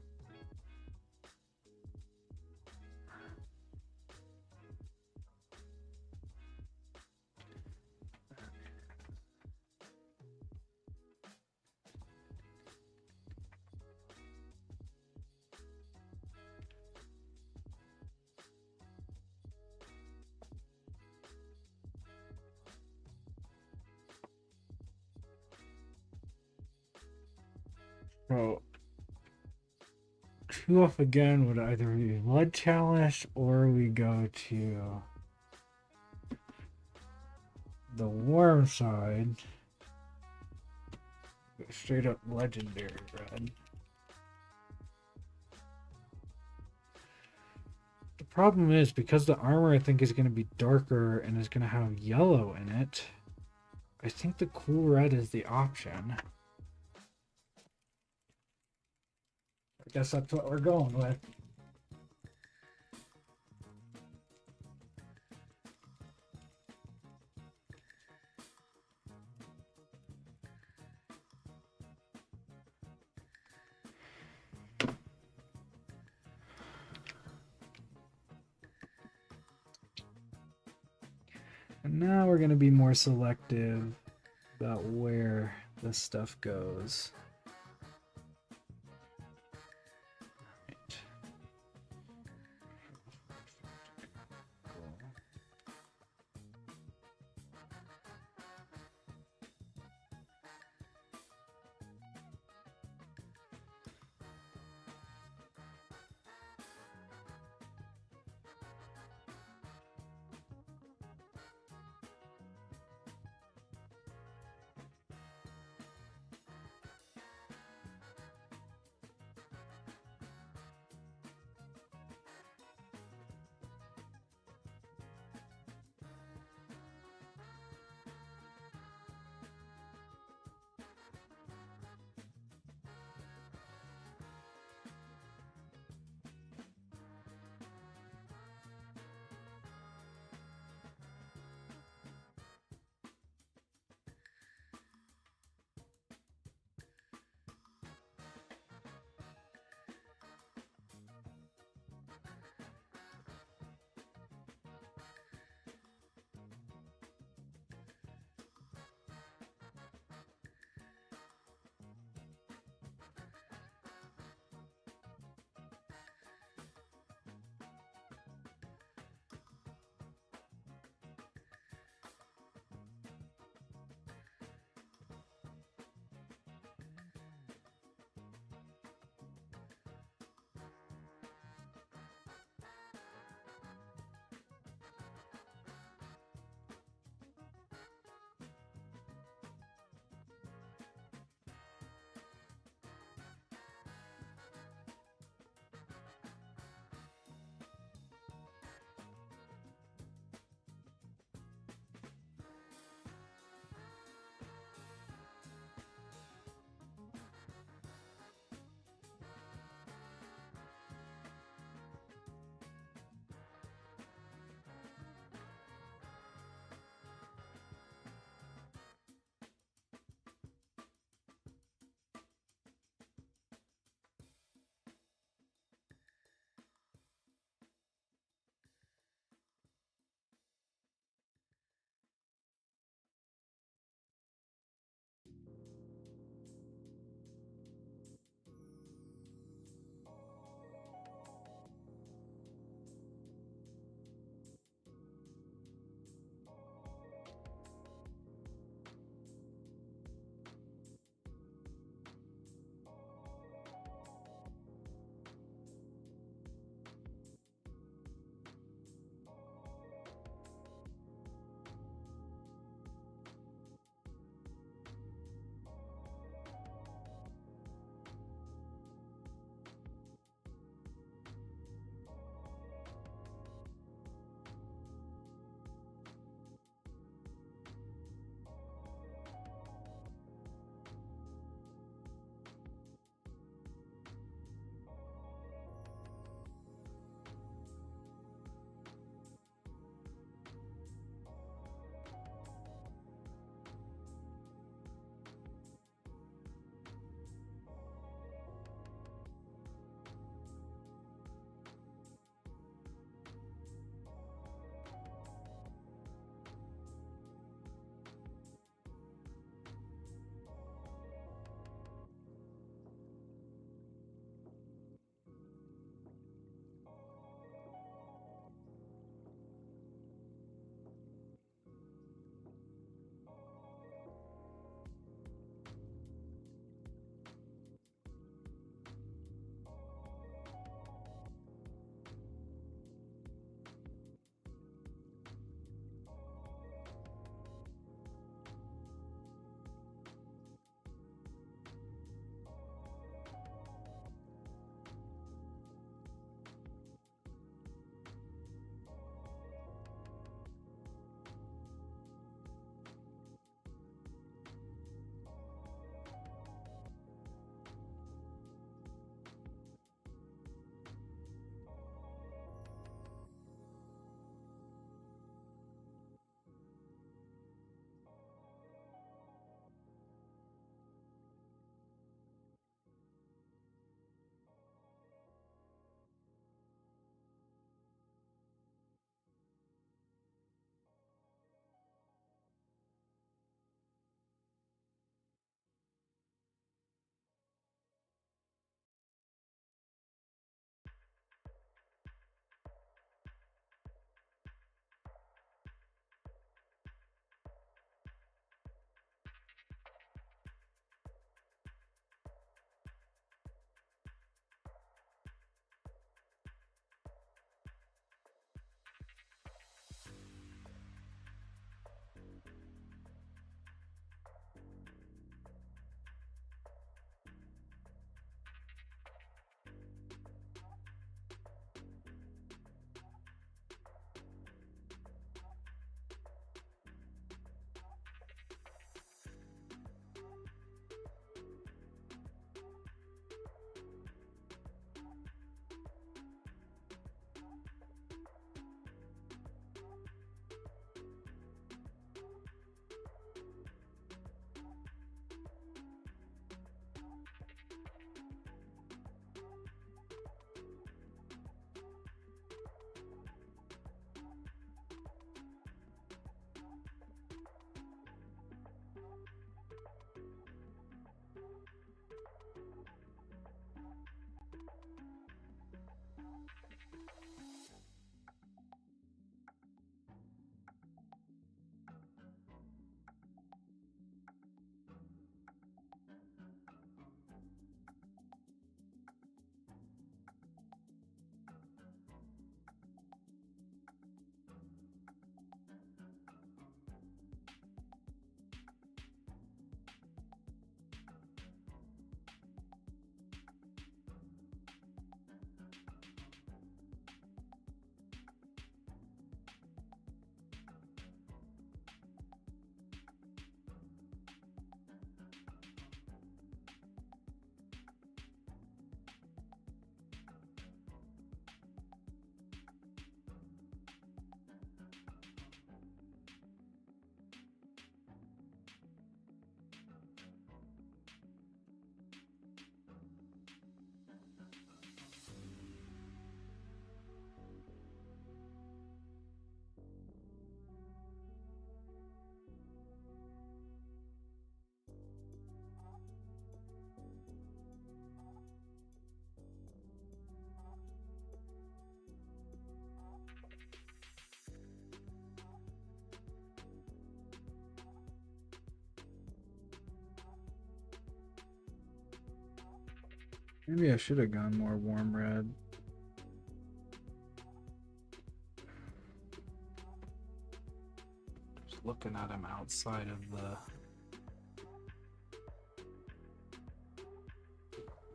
So, two off again would either be Blood Chalice or we go to the warm side. Straight up legendary red. The problem is because the armor I think is going to be darker and is going to have yellow in it. I think the cool red is the option. I guess that's what we're going with. And now we're going to be more selective about where this stuff goes. Right. Maybe I should have gone more warm red. Just looking at him outside of the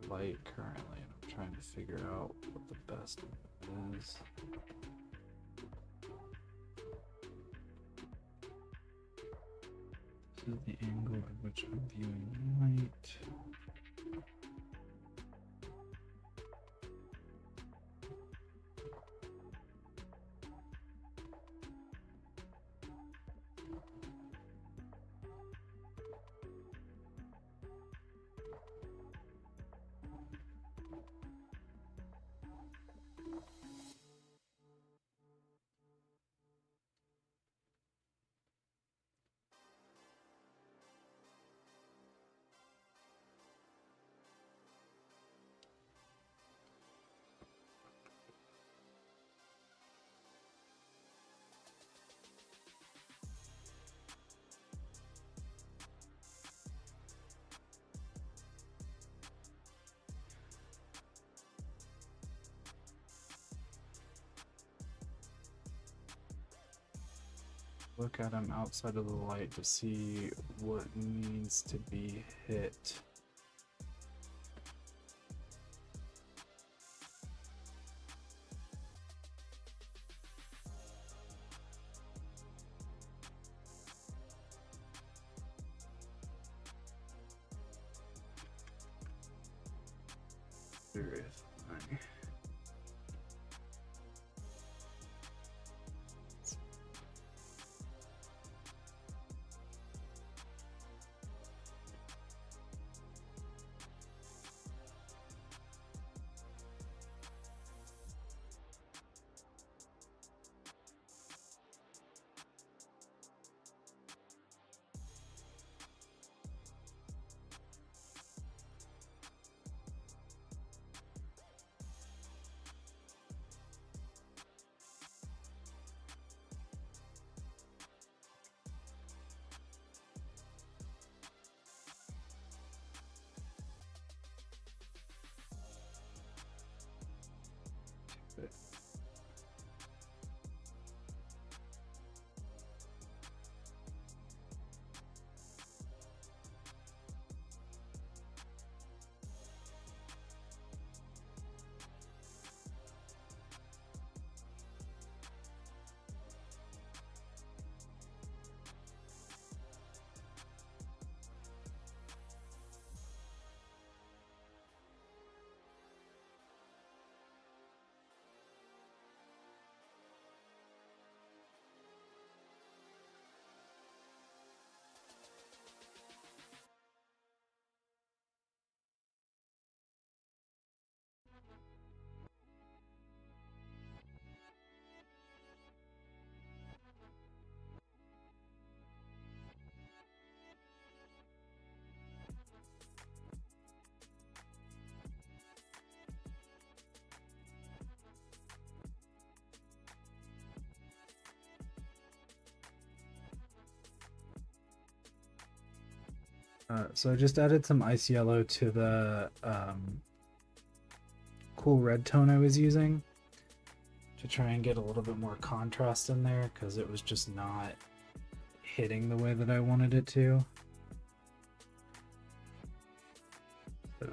light currently, and I'm trying to figure out what the best is. This is the angle at which I'm viewing light. Look at him outside of the light to see what needs to be hit. Verify. So I just added some ice yellow to the cool red tone I was using to try and get a little bit more contrast in there because it was just not hitting the way that I wanted it to. So that's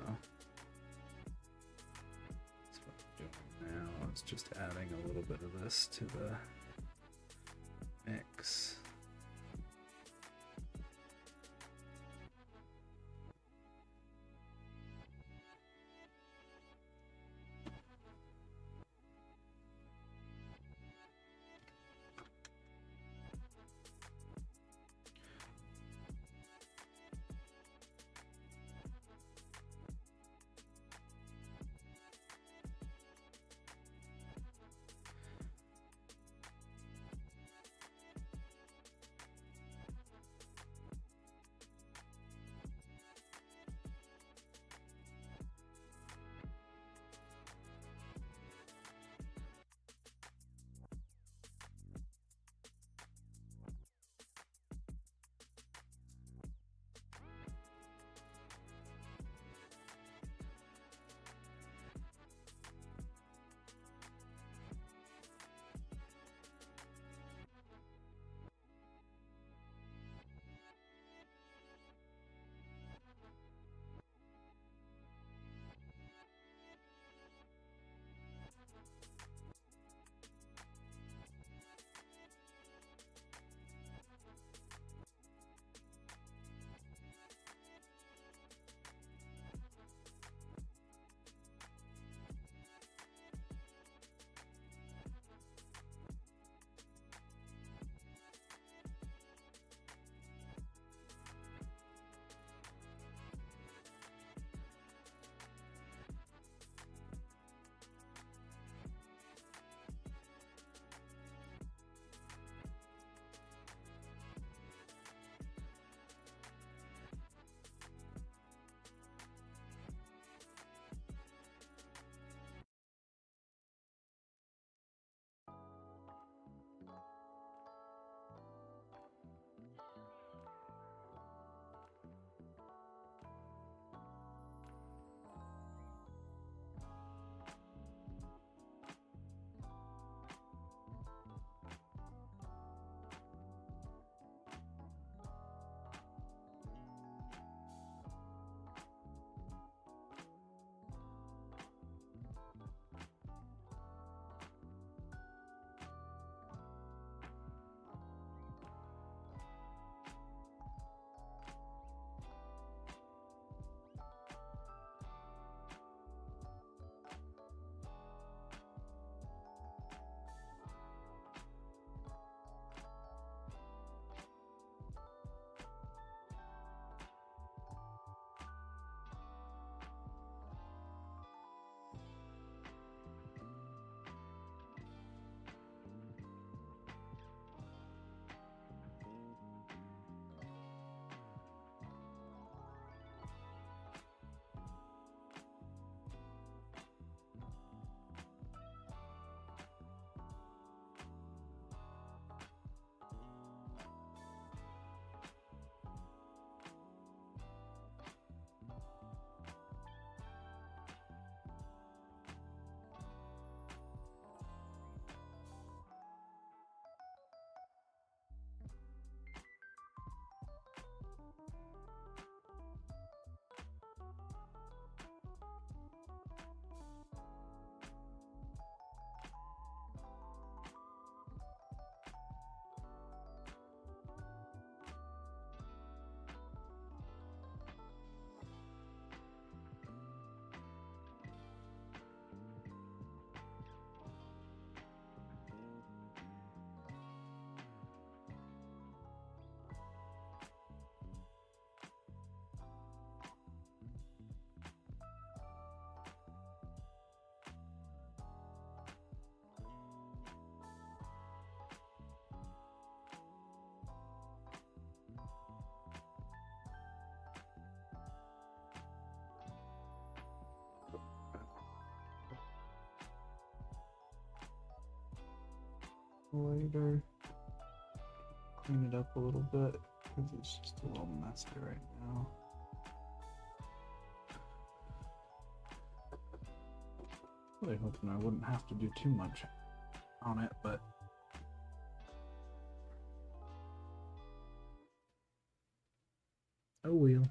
what I'm doing now. It's just adding a little bit of this to the mix. later. Clean it up a little bit because it's just a little messy right now. Really hoping I wouldn't have to do too much on it, but oh well.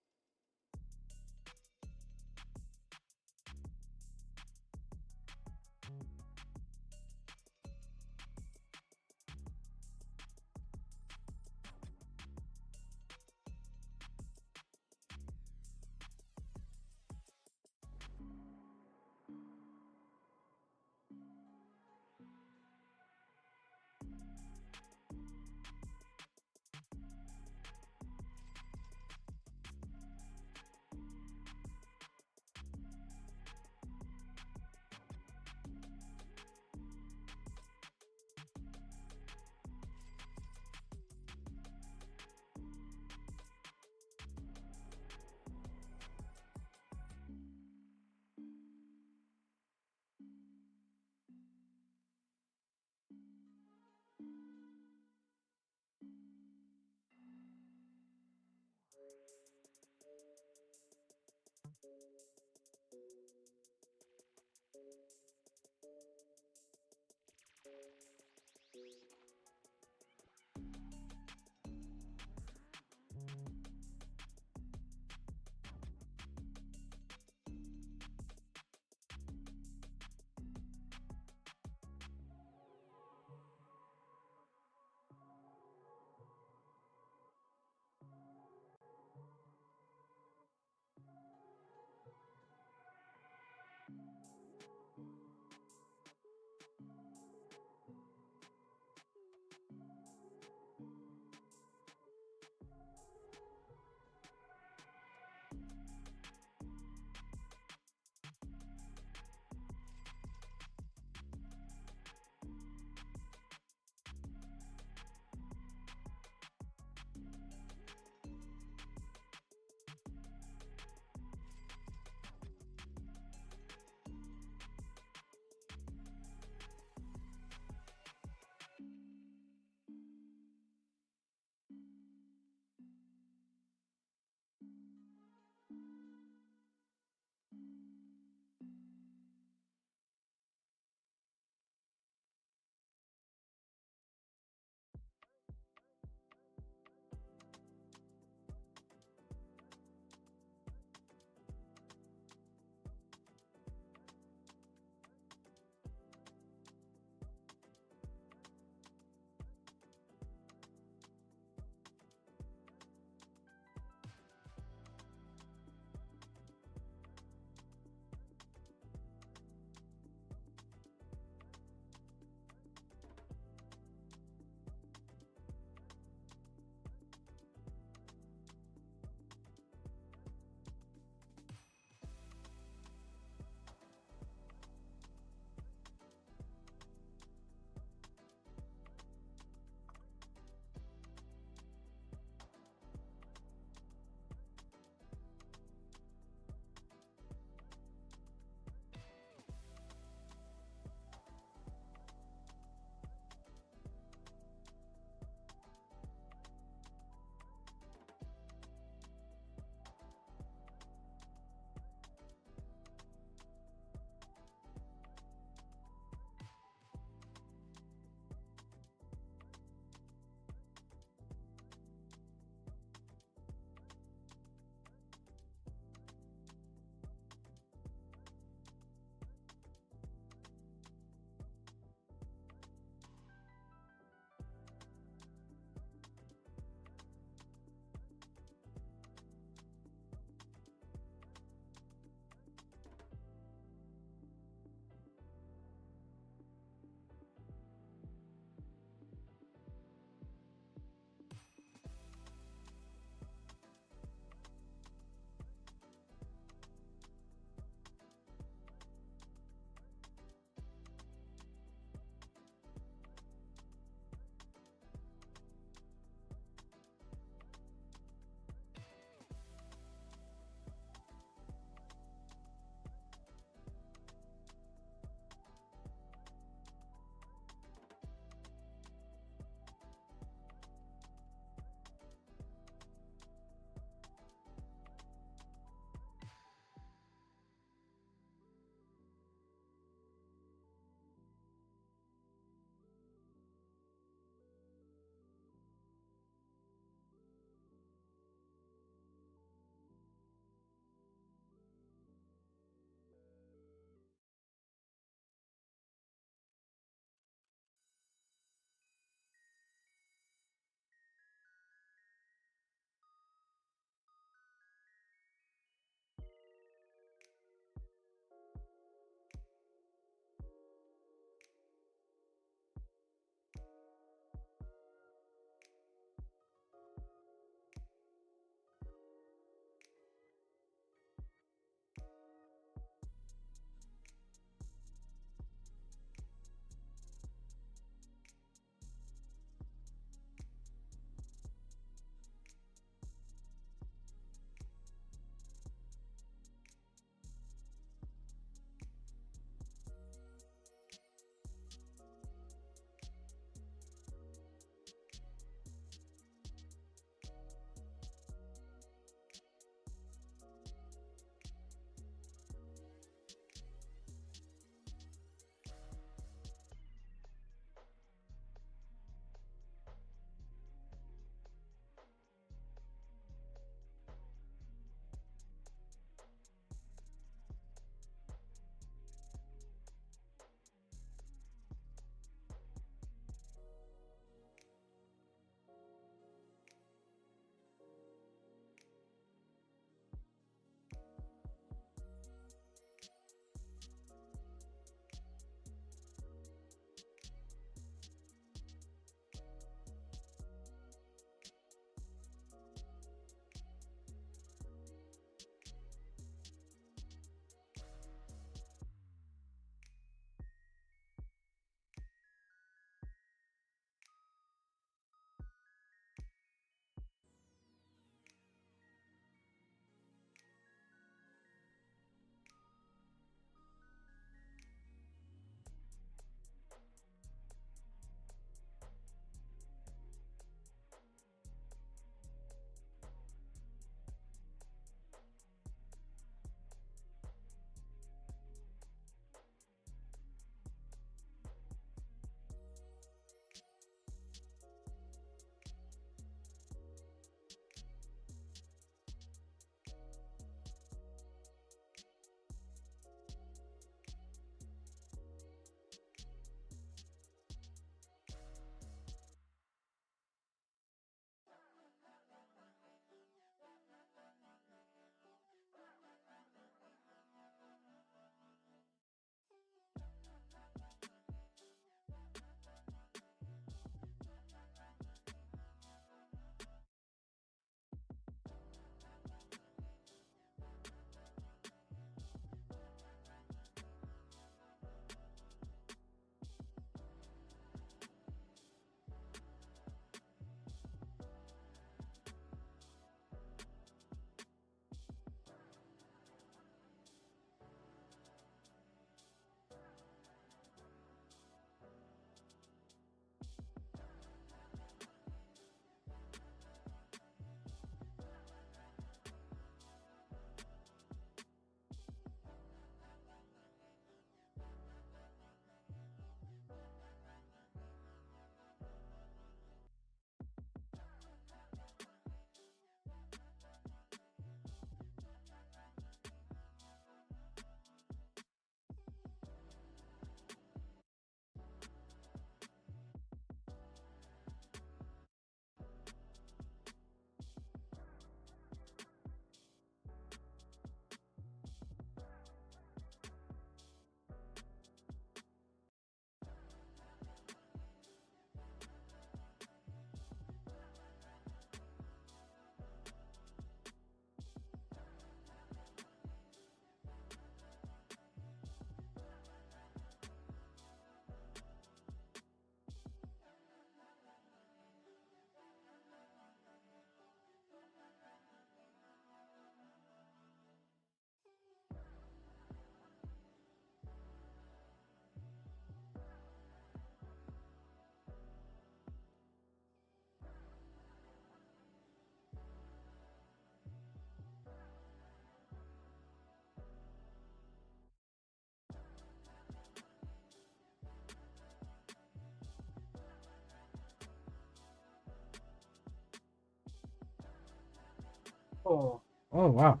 Oh, oh wow.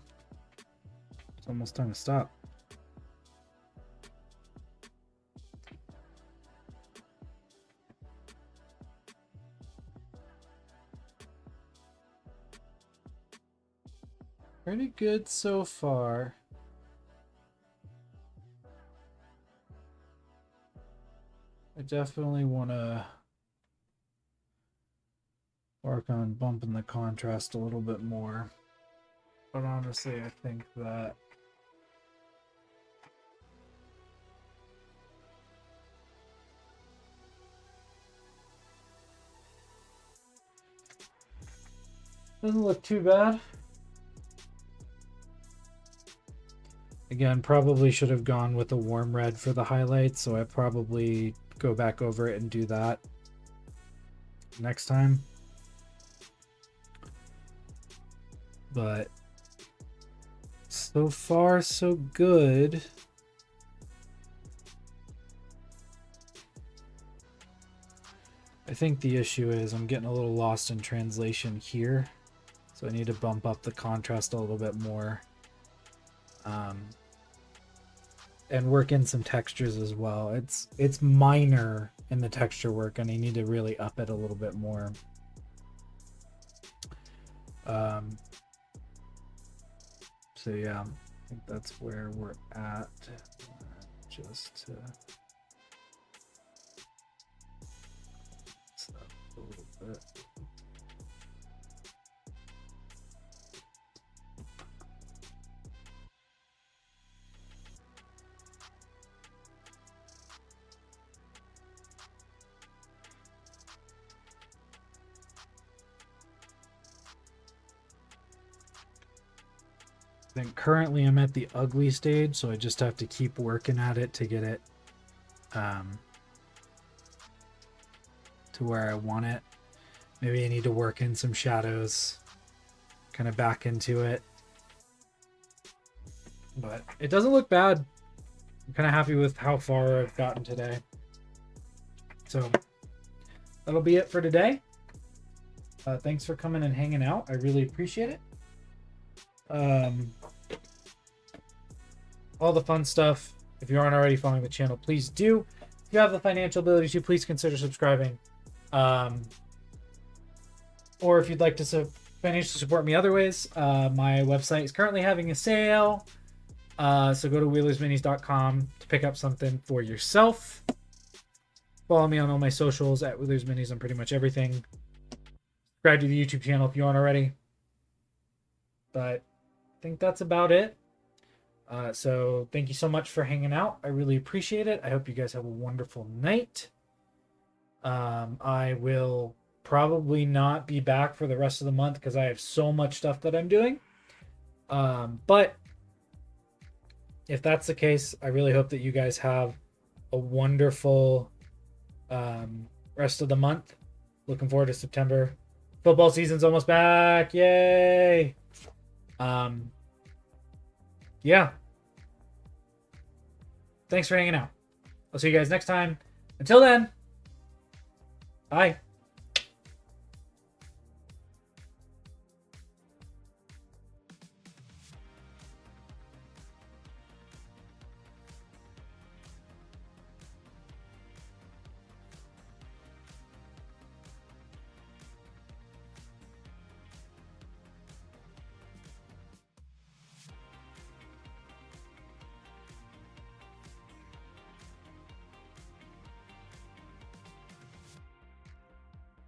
It's almost time to stop. Pretty good so far. I definitely want to work on bumping the contrast a little bit more. But honestly, I think that doesn't look too bad. Again, probably should have gone with a warm red for the highlights, so I probably go back over it and do that next time. But so far, so good. I think the issue is I'm getting a little lost in translation here. So I need to bump up the contrast a little bit more. And work in some textures as well. It's minor in the texture work, and I need to really up it a little bit more. So yeah, I think that's where we're at. Just to stop a little bit. I think currently I'm at the ugly stage, so I just have to keep working at it to get it to where I want it. Maybe I need to work in some shadows, kind of back into it. But it doesn't look bad. I'm kind of happy with how far I've gotten today. So that'll be it for today. Thanks for coming and hanging out. I really appreciate it. All the fun stuff. If you aren't already following the channel, please do. If you have the financial ability to, please consider subscribing. Or if you'd like to financially support me other ways, my website is currently having a sale. So go to wheelersminis.com to pick up something for yourself. Follow me on all my socials at Wheelers Minis on pretty much everything. Subscribe to the YouTube channel if you aren't already. But I think that's about it. So thank you so much for hanging out. I really appreciate it. I hope you guys have a wonderful night. I will probably not be back for the rest of the month because I have so much stuff that I'm doing. But if that's the case, I really hope that you guys have a wonderful rest of the month. Looking forward to September. Football season's almost back. Yay! Yeah. Thanks for hanging out. I'll see you guys next time. Until then, bye.